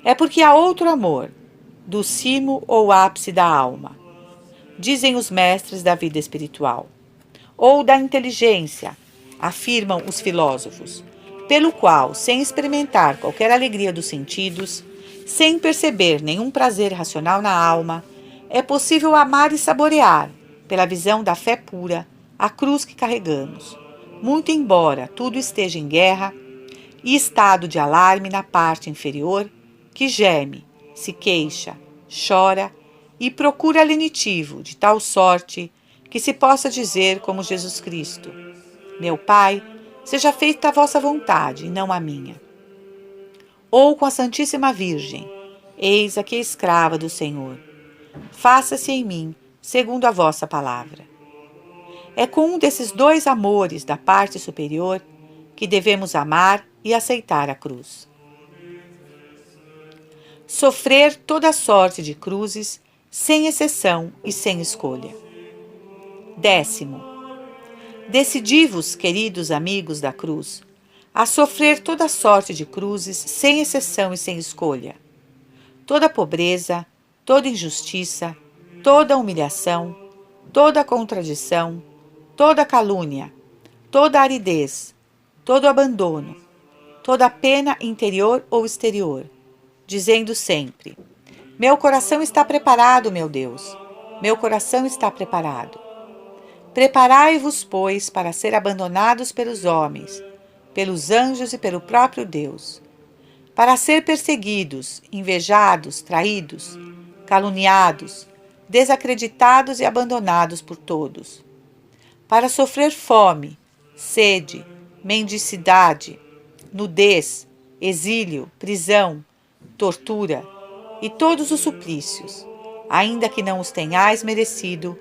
É porque há outro amor, do cimo ou ápice da alma, dizem os mestres da vida espiritual, ou da inteligência, afirmam os filósofos, pelo qual, sem experimentar qualquer alegria dos sentidos, sem perceber nenhum prazer racional na alma, é possível amar e saborear, pela visão da fé pura, a cruz que carregamos, muito embora tudo esteja em guerra e estado de alarme na parte inferior, que geme, se queixa, chora e procura lenitivo, de tal sorte que se possa dizer como Jesus Cristo: Meu Pai, seja feita a vossa vontade, e não a minha. Ou com a Santíssima Virgem: Eis aqui a escrava do Senhor. Faça-se em mim, segundo a vossa palavra. É com um desses dois amores da parte superior que devemos amar e aceitar a cruz. Sofrer toda sorte de cruzes, sem exceção e sem escolha. 10º. Decidi-vos, queridos amigos da cruz, a sofrer toda sorte de cruzes, sem exceção e sem escolha. Toda pobreza, toda injustiça, toda humilhação, toda contradição, toda calúnia, toda aridez, todo abandono, toda pena interior ou exterior, dizendo sempre: Meu coração está preparado, meu Deus, meu coração está preparado. Preparai-vos, pois, para ser abandonados pelos homens, pelos anjos e pelo próprio Deus, para ser perseguidos, invejados, traídos, caluniados, desacreditados e abandonados por todos, para sofrer fome, sede, mendicidade, nudez, exílio, prisão, tortura e todos os suplícios, ainda que não os tenhais merecido,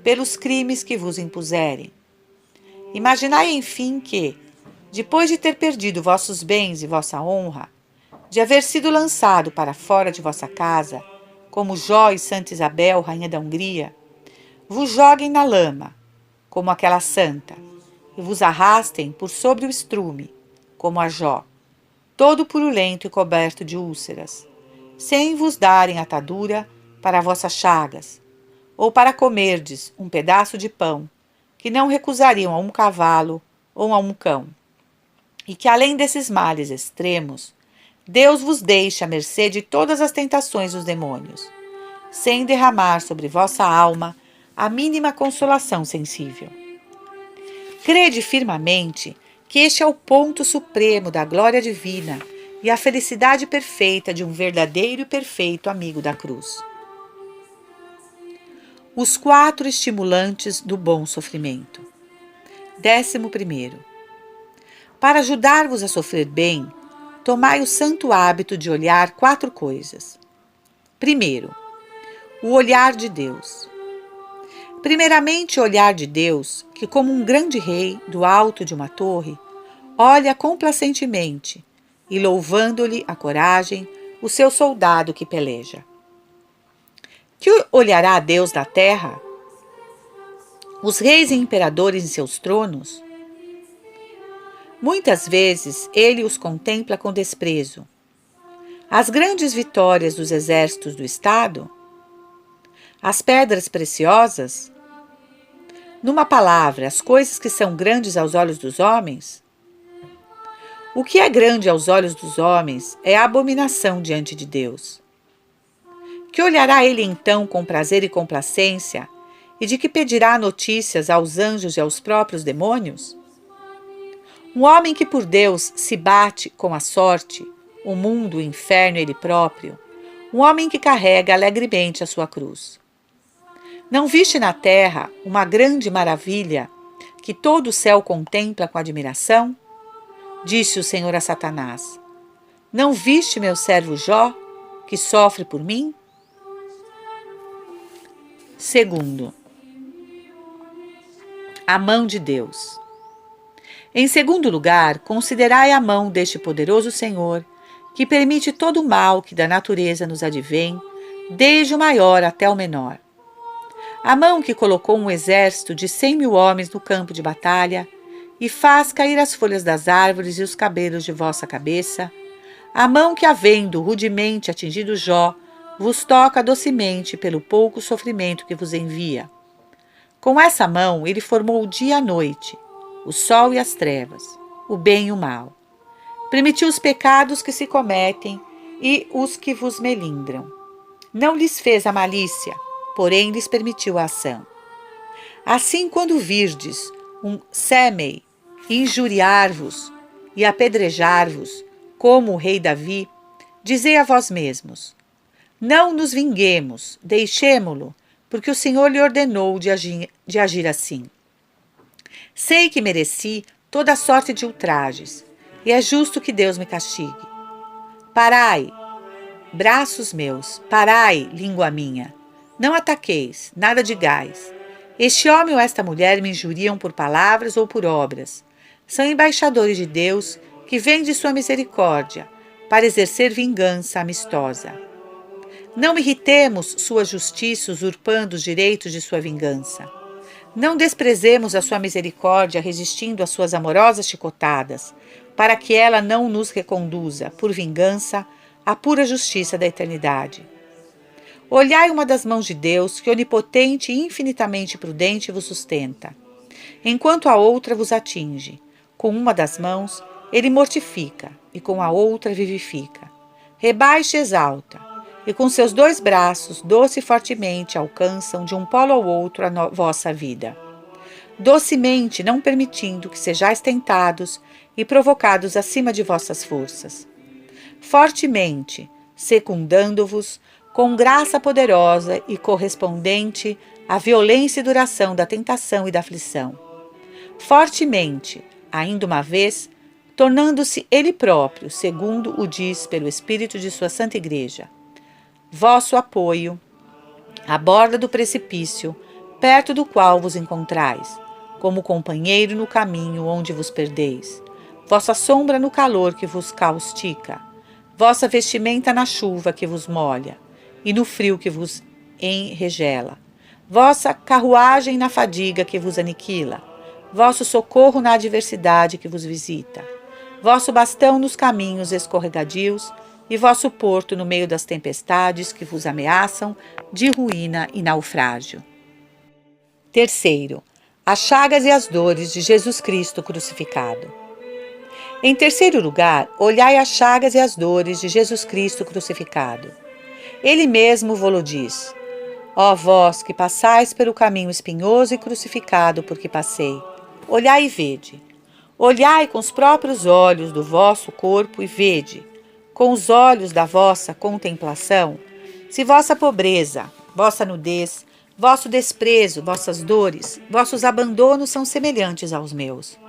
pelos crimes que vos impuserem. Imaginai, enfim, que, depois de ter perdido vossos bens e vossa honra, de haver sido lançado para fora de vossa casa, como Jó e Santa Isabel, rainha da Hungria, vos joguem na lama, como aquela santa, e vos arrastem por sobre o estrume, como a Jó, todo purulento e coberto de úlceras, sem vos darem atadura para vossas chagas, ou para comerdes um pedaço de pão, que não recusariam a um cavalo ou a um cão, e que além desses males extremos, Deus vos deixe à mercê de todas as tentações dos demônios, sem derramar sobre vossa alma a mínima consolação sensível. Crede firmemente que este é o ponto supremo da glória divina e a felicidade perfeita de um verdadeiro e perfeito amigo da cruz. Os 4 estimulantes do bom sofrimento. 11º. Para ajudar-vos a sofrer bem, tomai o santo hábito de olhar 4 coisas. Primeiro, o olhar de Deus. Primeiramente, o olhar de Deus, que como um grande rei do alto de uma torre, olha complacentemente e louvando-lhe a coragem, o seu soldado que peleja. Que olhará a Deus da terra? Os reis e imperadores em seus tronos? Muitas vezes ele os contempla com desprezo. As grandes vitórias dos exércitos do Estado? As pedras preciosas? Numa palavra, as coisas que são grandes aos olhos dos homens? O que é grande aos olhos dos homens é abominação diante de Deus. Que olhará ele então com prazer e complacência, e de que pedirá notícias aos anjos e aos próprios demônios? Um homem que por Deus se bate com a sorte, o mundo, o inferno e ele próprio, um homem que carrega alegremente a sua cruz. Não viste na terra uma grande maravilha que todo o céu contempla com admiração? Disse o Senhor a Satanás: Não viste meu servo Jó, que sofre por mim? Segundo, a mão de Deus. Em segundo lugar, considerai a mão deste poderoso Senhor, que permite todo o mal que da natureza nos advém, desde o maior até o menor. A mão que colocou um exército de 100.000 homens no campo de batalha e faz cair as folhas das árvores e os cabelos de vossa cabeça, a mão que, havendo rudemente atingido Jó, vos toca docemente pelo pouco sofrimento que vos envia. Com essa mão ele formou o dia e a noite, o sol e as trevas, o bem e o mal. Permitiu os pecados que se cometem e os que vos melindram. Não lhes fez a malícia, porém lhes permitiu a ação. Assim, quando virdes um Sémei injuriar-vos e apedrejar-vos, como o rei Davi, dizei a vós mesmos: Não nos vinguemos, deixemo-lo, porque o Senhor lhe ordenou de agir assim. Sei que mereci toda sorte de ultrajes, e é justo que Deus me castigue. Parai, braços meus, parai, língua minha. Não ataqueis, nada digais. Este homem ou esta mulher me injuriam por palavras ou por obras. São embaixadores de Deus que vêm de sua misericórdia para exercer vingança amistosa. Não irritemos sua justiça usurpando os direitos de sua vingança. Não desprezemos a sua misericórdia resistindo às suas amorosas chicotadas, para que ela não nos reconduza, por vingança, à pura justiça da eternidade. Olhai uma das mãos de Deus, que onipotente e infinitamente prudente vos sustenta, enquanto a outra vos atinge. Com uma das mãos, ele mortifica, e com a outra vivifica. Rebaixa e exalta, e com seus dois braços, doce e fortemente, alcançam de um polo ao outro a vossa vida. Docemente, não permitindo que sejais tentados e provocados acima de vossas forças. Fortemente, secundando-vos, com graça poderosa e correspondente à violência e duração da tentação e da aflição. Fortemente, ainda uma vez, tornando-se ele próprio, segundo o diz pelo Espírito de sua Santa Igreja, vosso apoio, à borda do precipício, perto do qual vos encontrais, como companheiro no caminho onde vos perdeis, vossa sombra no calor que vos caustica, vossa vestimenta na chuva que vos molha, e no frio que vos enregela, vossa carruagem na fadiga que vos aniquila, vosso socorro na adversidade que vos visita, vosso bastão nos caminhos escorregadios, e vosso porto no meio das tempestades que vos ameaçam de ruína e naufrágio. Terceiro, as chagas e as dores de Jesus Cristo crucificado. Em terceiro lugar, olhai as chagas e as dores de Jesus Cristo crucificado. Ele mesmo vô-lo diz: ó vós que passais pelo caminho espinhoso e crucificado por que passei, olhai e vede. Olhai com os próprios olhos do vosso corpo e vede, com os olhos da vossa contemplação, se vossa pobreza, vossa nudez, vosso desprezo, vossas dores, vossos abandonos são semelhantes aos meus.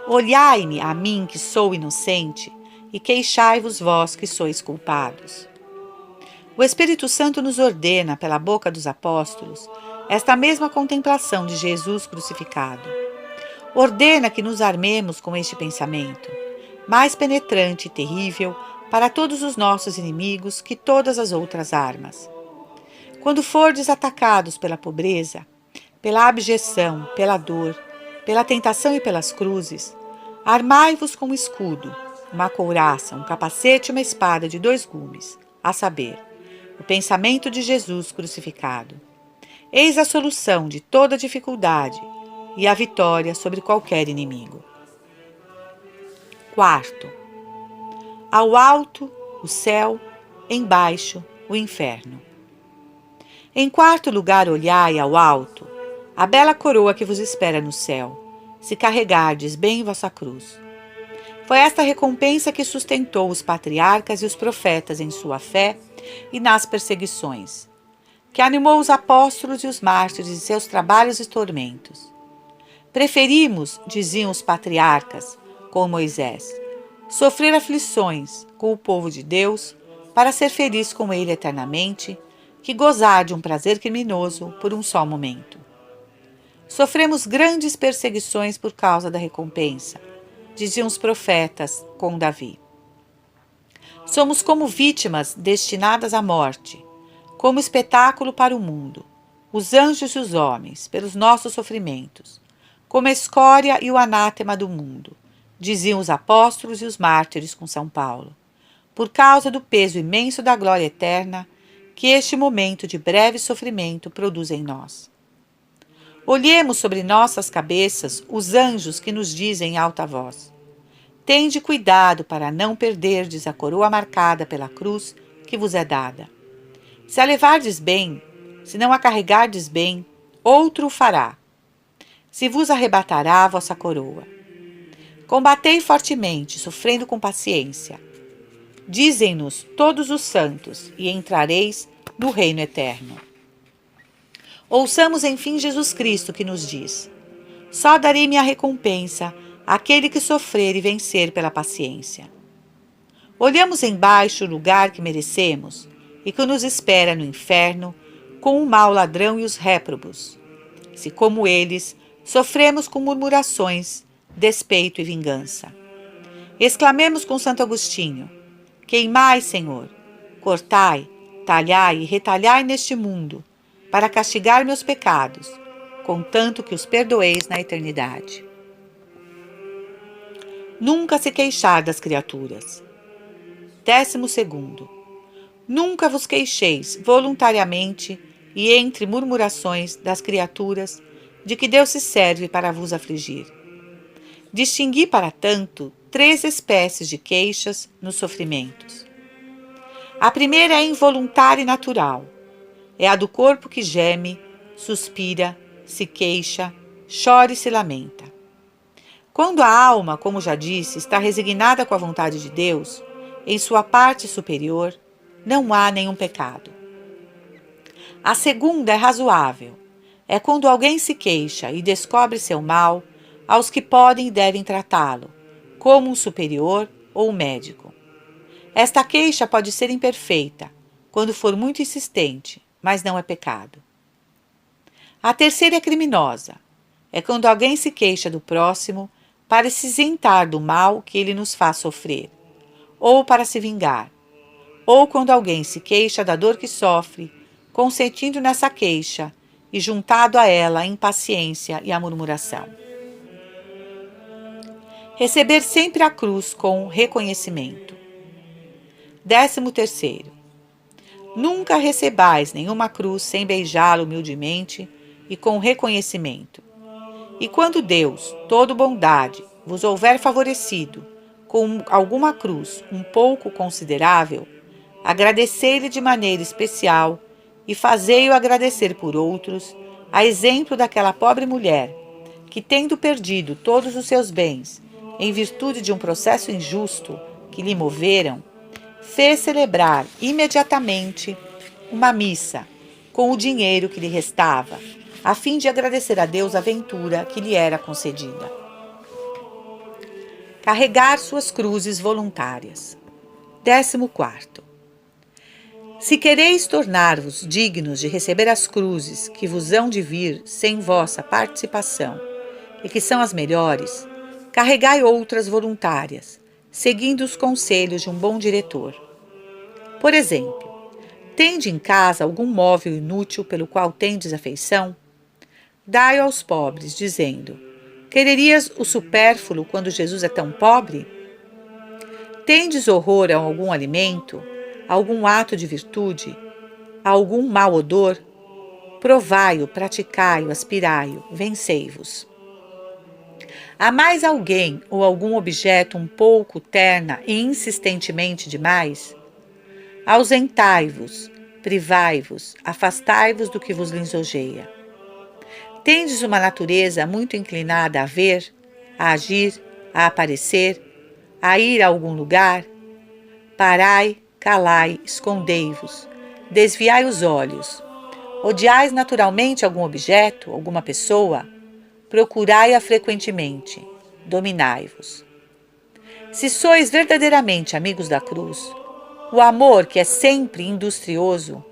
Olhai-me a mim que sou inocente, e queixai-vos vós que sois culpados. O Espírito Santo nos ordena, pela boca dos apóstolos, esta mesma contemplação de Jesus crucificado. Ordena que nos armemos com este pensamento, mais penetrante e terrível para todos os nossos inimigos que todas as outras armas. Quando fordes atacados pela pobreza, pela abjeção, pela dor, pela tentação e pelas cruzes, armai-vos com um escudo, uma couraça, um capacete e uma espada de 2 gumes, a saber, o pensamento de Jesus crucificado. Eis a solução de toda dificuldade e a vitória sobre qualquer inimigo. Quarto, ao alto, o céu, embaixo, o inferno. Em quarto lugar, olhai ao alto, a bela coroa que vos espera no céu, se carregardes bem vossa cruz. Foi esta recompensa que sustentou os patriarcas e os profetas em sua fé e nas perseguições, que animou os apóstolos e os mártires em seus trabalhos e tormentos. Preferimos, diziam os patriarcas, com Moisés, sofrer aflições com o povo de Deus para ser feliz com ele eternamente, que gozar de um prazer criminoso por um só momento. Sofremos grandes perseguições por causa da recompensa, diziam os profetas com Davi. Somos como vítimas destinadas à morte, como espetáculo para o mundo, os anjos e os homens, pelos nossos sofrimentos, como a escória e o anátema do mundo, diziam os apóstolos e os mártires com São Paulo, por causa do peso imenso da glória eterna que este momento de breve sofrimento produz em nós. Olhemos sobre nossas cabeças os anjos que nos dizem em alta voz: tende cuidado para não perderdes a coroa marcada pela cruz que vos é dada. Se a levardes bem, se não a carregardes bem, outro o fará. Se vos arrebatará a vossa coroa. Combatei fortemente, sofrendo com paciência. Dizem-nos todos os santos, e entrareis no reino eterno. Ouçamos, enfim, Jesus Cristo, que nos diz: só darei minha recompensa àquele que sofrer e vencer pela paciência. Olhamos embaixo o lugar que merecemos e que nos espera no inferno com o mau ladrão e os réprobos. Se, como eles, sofremos com murmurações, despeito e vingança. Exclamemos com Santo Agostinho: queimai, Senhor, cortai, talhai e retalhai neste mundo, para castigar meus pecados, contanto que os perdoeis na eternidade. Nunca se queixar das criaturas. 12º. Nunca vos queixeis voluntariamente e entre murmurações das criaturas de que Deus se serve para vos afligir. Distingui, para tanto, 3 espécies de queixas nos sofrimentos. A primeira é involuntária e natural. É a do corpo que geme, suspira, se queixa, chora e se lamenta. Quando a alma, como já disse, está resignada com a vontade de Deus, em sua parte superior, não há nenhum pecado. A segunda é razoável. É quando alguém se queixa e descobre seu mal aos que podem e devem tratá-lo, como um superior ou um médico. Esta queixa pode ser imperfeita, quando for muito insistente, mas não é pecado. A terceira é criminosa. É quando alguém se queixa do próximo para se isentar do mal que ele nos faz sofrer, ou para se vingar, ou quando alguém se queixa da dor que sofre, consentindo nessa queixa e juntado a ela a impaciência e a murmuração. Receber sempre a cruz com reconhecimento. 13º. Nunca recebais nenhuma cruz sem beijá-la humildemente e com reconhecimento. E quando Deus, todo bondade, vos houver favorecido com alguma cruz um pouco considerável, agradecei-lhe de maneira especial e fazei-o agradecer por outros, a exemplo daquela pobre mulher que, tendo perdido todos os seus bens em virtude de um processo injusto que lhe moveram, fez celebrar imediatamente uma missa com o dinheiro que lhe restava, a fim de agradecer a Deus a ventura que lhe era concedida. Carregar suas cruzes voluntárias. 14º. Se quereis tornar-vos dignos de receber as cruzes que vos hão de vir sem vossa participação, e que são as melhores, carregai outras voluntárias, seguindo os conselhos de um bom diretor. Por exemplo, tende em casa algum móvel inútil pelo qual tendes afeição? Dai-o aos pobres, dizendo: quererias o supérfluo quando Jesus é tão pobre? Tendes horror a algum alimento, a algum ato de virtude, a algum mau odor? Provai-o, praticai-o, aspirai-o, vencei-vos. Amais alguém ou algum objeto um pouco terna e insistentemente demais? Ausentai-vos, privai-vos, afastai-vos do que vos lisonjeia. Tendes uma natureza muito inclinada a ver, a agir, a aparecer, a ir a algum lugar? Parai, calai, escondei-vos, desviai os olhos. Odiais naturalmente algum objeto, alguma pessoa? Procurai-a frequentemente, dominai-vos. Se sois verdadeiramente amigos da cruz, o amor, que é sempre industrioso,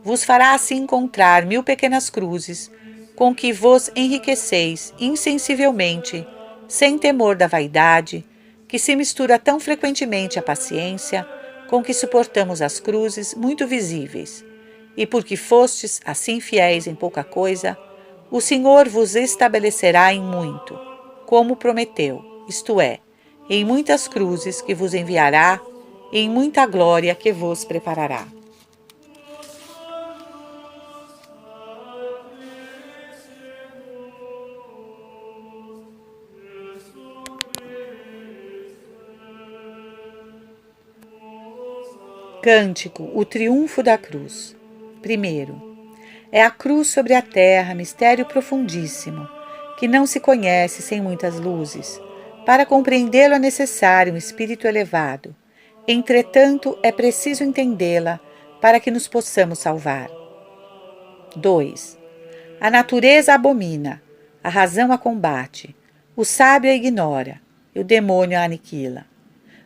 vos fará assim encontrar 1000 pequenas cruzes com que vos enriqueceis insensivelmente, sem temor da vaidade, que se mistura tão frequentemente à paciência, com que suportamos as cruzes muito visíveis, e porque fostes assim fiéis em pouca coisa, o Senhor vos estabelecerá em muito, como prometeu, isto é, em muitas cruzes que vos enviará, e em muita glória que vos preparará. Cântico, o triunfo da cruz. 1º. É a cruz sobre a terra, mistério profundíssimo, que não se conhece sem muitas luzes. Para compreendê-lo é necessário um espírito elevado. Entretanto, é preciso entendê-la para que nos possamos salvar. 2. A natureza a abomina, a razão a combate, o sábio a ignora e o demônio a aniquila.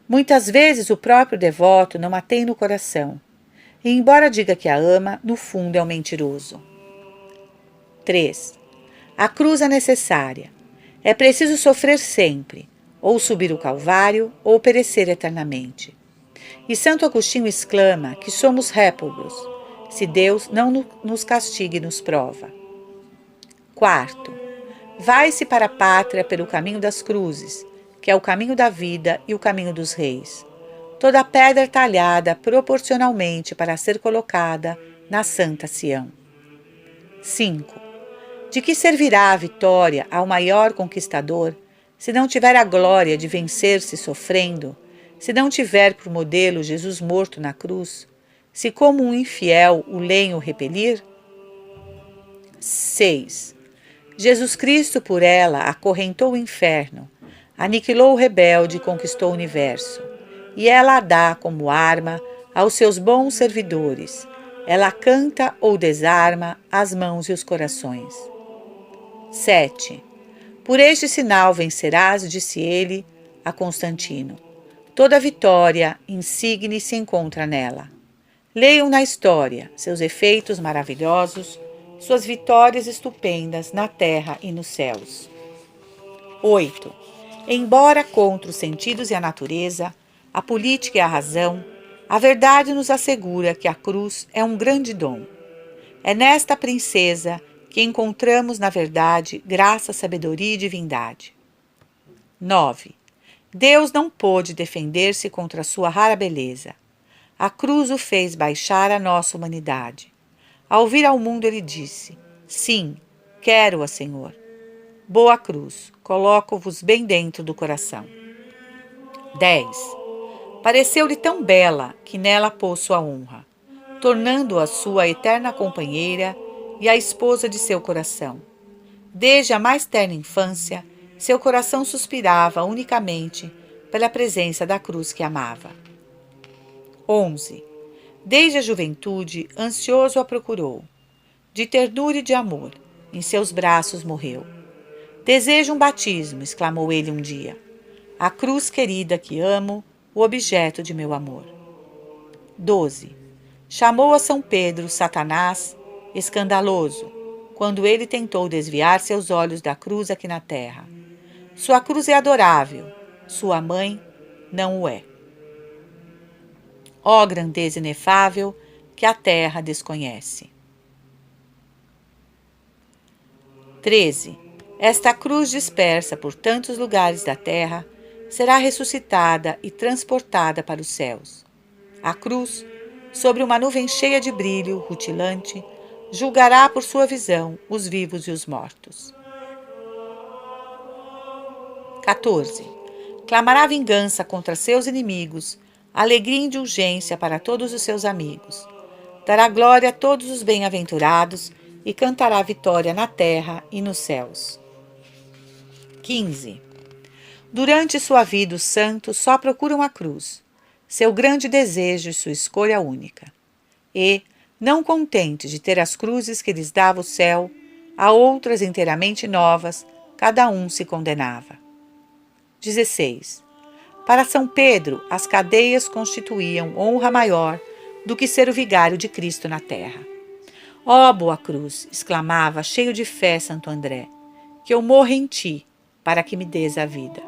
Muitas vezes o próprio devoto não a tem no coração, e embora diga que a ama, no fundo é um mentiroso. 3. A cruz é necessária. É preciso sofrer sempre, ou subir o Calvário, ou perecer eternamente. E Santo Agostinho exclama que somos réprobos, se Deus não nos castiga e nos prova. 4. Vai-se para a pátria pelo caminho das cruzes, que é o caminho da vida e o caminho dos reis. Toda pedra talhada proporcionalmente para ser colocada na Santa Sião. 5. De que servirá a vitória ao maior conquistador, se não tiver a glória de vencer-se sofrendo, se não tiver por modelo Jesus morto na cruz, se como um infiel o lenho repelir? 6. Jesus Cristo por ela acorrentou o inferno, aniquilou o rebelde e conquistou o universo. E ela a dá como arma aos seus bons servidores. Ela canta ou desarma as mãos e os corações. 7. Por este sinal vencerás, disse ele a Constantino. Toda vitória insigne se encontra nela. Leiam na história seus efeitos maravilhosos, suas vitórias estupendas na terra e nos céus. 8. Embora contra os sentidos e a natureza, a política e a razão, a verdade nos assegura que a cruz é um grande dom. É nesta princesa que encontramos, na verdade, graça, sabedoria e divindade. 9. Deus não pôde defender-se contra a sua rara beleza. A cruz o fez baixar a nossa humanidade. Ao vir ao mundo ele disse, sim, quero-a, Senhor. Boa cruz, coloco-vos bem dentro do coração. 10. Pareceu-lhe tão bela que nela pôs sua honra, tornando-a sua eterna companheira e a esposa de seu coração. Desde a mais terna infância, seu coração suspirava unicamente pela presença da cruz que amava. 11. Desde a juventude, ansioso a procurou. De ternura e de amor, em seus braços morreu. Desejo um batismo, exclamou ele um dia. A cruz querida que amo, o objeto de meu amor. 12. Chamou a São Pedro Satanás, escandaloso, quando ele tentou desviar seus olhos da cruz aqui na terra. Sua cruz é adorável, sua mãe não o é. Ó grandeza inefável que a terra desconhece. 13. Esta cruz dispersa por tantos lugares da terra será ressuscitada e transportada para os céus. A cruz, sobre uma nuvem cheia de brilho rutilante, julgará por sua visão os vivos e os mortos. 14. Clamará vingança contra seus inimigos, alegria e indulgência para todos os seus amigos. Dará glória a todos os bem-aventurados e cantará vitória na terra e nos céus. 15. Durante sua vida, os santos só procuram a cruz, seu grande desejo e sua escolha única. E, não contentes de ter as cruzes que lhes dava o céu, a outras inteiramente novas, cada um se condenava. 16. Para São Pedro, as cadeias constituíam honra maior do que ser o vigário de Cristo na terra. Ó boa cruz, exclamava, cheio de fé, Santo André, que eu morra em ti, para que me des a vida.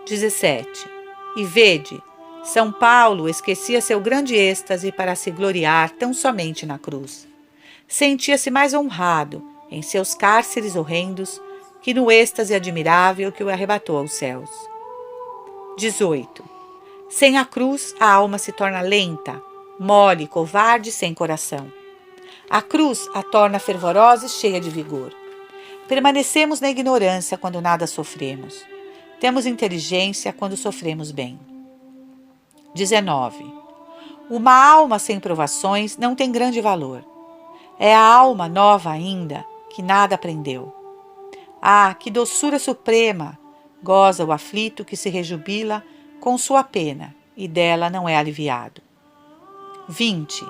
17. E vede, São Paulo esquecia seu grande êxtase para se gloriar tão somente na cruz. Sentia-se mais honrado em seus cárceres horrendos que no êxtase admirável que o arrebatou aos céus. 18. Sem a cruz, a alma se torna lenta, mole, covarde, sem coração. A cruz a torna fervorosa e cheia de vigor. Permanecemos na ignorância quando nada sofremos. Temos inteligência quando sofremos bem. 19. Uma alma sem provações não tem grande valor. É a alma nova ainda, que nada aprendeu. Ah, que doçura suprema goza o aflito que se rejubila com sua pena e dela não é aliviado. 20.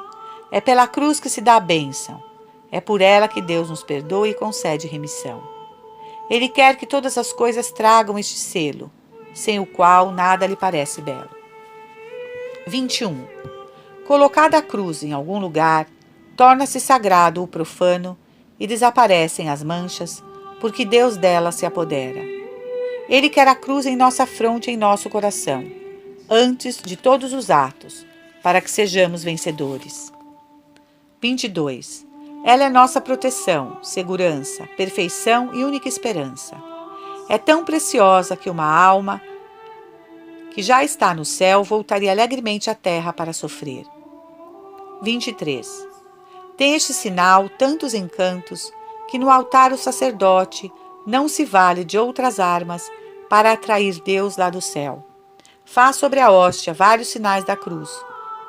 É pela cruz que se dá a bênção. É por ela que Deus nos perdoa e concede remissão. Ele quer que todas as coisas tragam este selo, sem o qual nada lhe parece belo. 21. Colocada a cruz em algum lugar, torna-se sagrado o profano e desaparecem as manchas, porque Deus dela se apodera. Ele quer a cruz em nossa fronte e em nosso coração, antes de todos os atos, para que sejamos vencedores. 22. Ela é nossa proteção, segurança, perfeição e única esperança. É tão preciosa que uma alma que já está no céu voltaria alegremente à terra para sofrer. 23. Tem este sinal tantos encantos que no altar o sacerdote não se vale de outras armas para atrair Deus lá do céu. Faz sobre a hóstia vários sinais da cruz.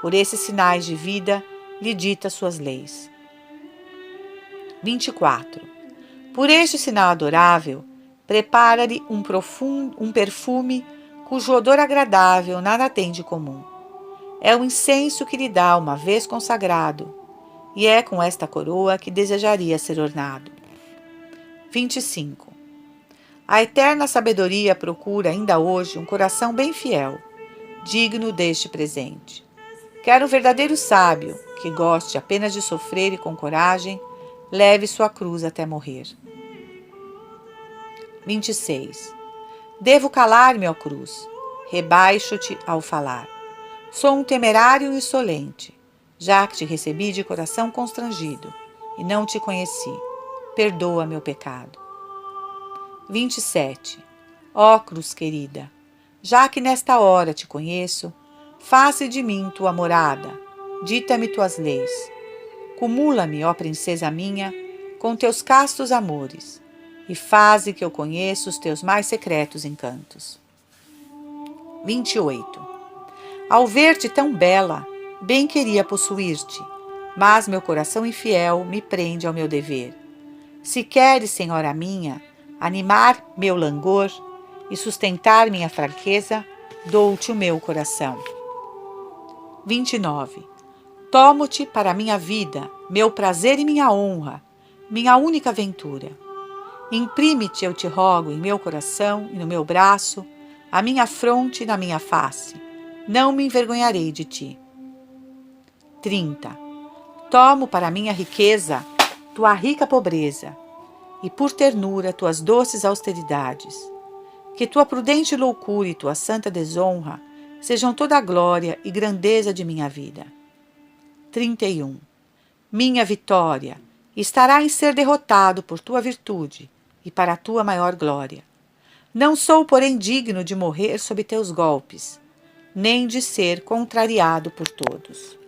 Por esses sinais de vida lhe dita suas leis. 24. Por este sinal adorável, prepara-lhe um perfume cujo odor agradável nada tem de comum. É o incenso que lhe dá uma vez consagrado, e é com esta coroa que desejaria ser ornado. 25. A eterna sabedoria procura ainda hoje um coração bem fiel, digno deste presente. Quer um verdadeiro sábio, que goste apenas de sofrer e com coragem, leve sua cruz até morrer. 26. Devo calar-me, ó cruz, rebaixo-te ao falar. Sou um temerário insolente, já que te recebi de coração constrangido e não te conheci. Perdoa meu pecado. 27. Ó cruz querida, já que nesta hora te conheço, faze de mim tua morada, dita-me tuas leis. Cumula-me, ó princesa minha, com teus castos amores, e faze que eu conheça os teus mais secretos encantos. 28. Ao ver-te tão bela, bem queria possuir-te, mas meu coração infiel me prende ao meu dever. Se queres, senhora minha, animar meu langor e sustentar minha fraqueza, dou-te o meu coração. 29. Tomo-te para minha vida, meu prazer e minha honra, minha única aventura. Imprime-te, eu te rogo, em meu coração e no meu braço, a minha fronte e na minha face. Não me envergonharei de ti. 30. Tomo para minha riqueza tua rica pobreza, e por ternura tuas doces austeridades. Que tua prudente loucura e tua santa desonra sejam toda a glória e grandeza de minha vida. 31. Minha vitória estará em ser derrotado por tua virtude e para a tua maior glória. Não sou, porém, digno de morrer sob teus golpes, nem de ser contrariado por todos.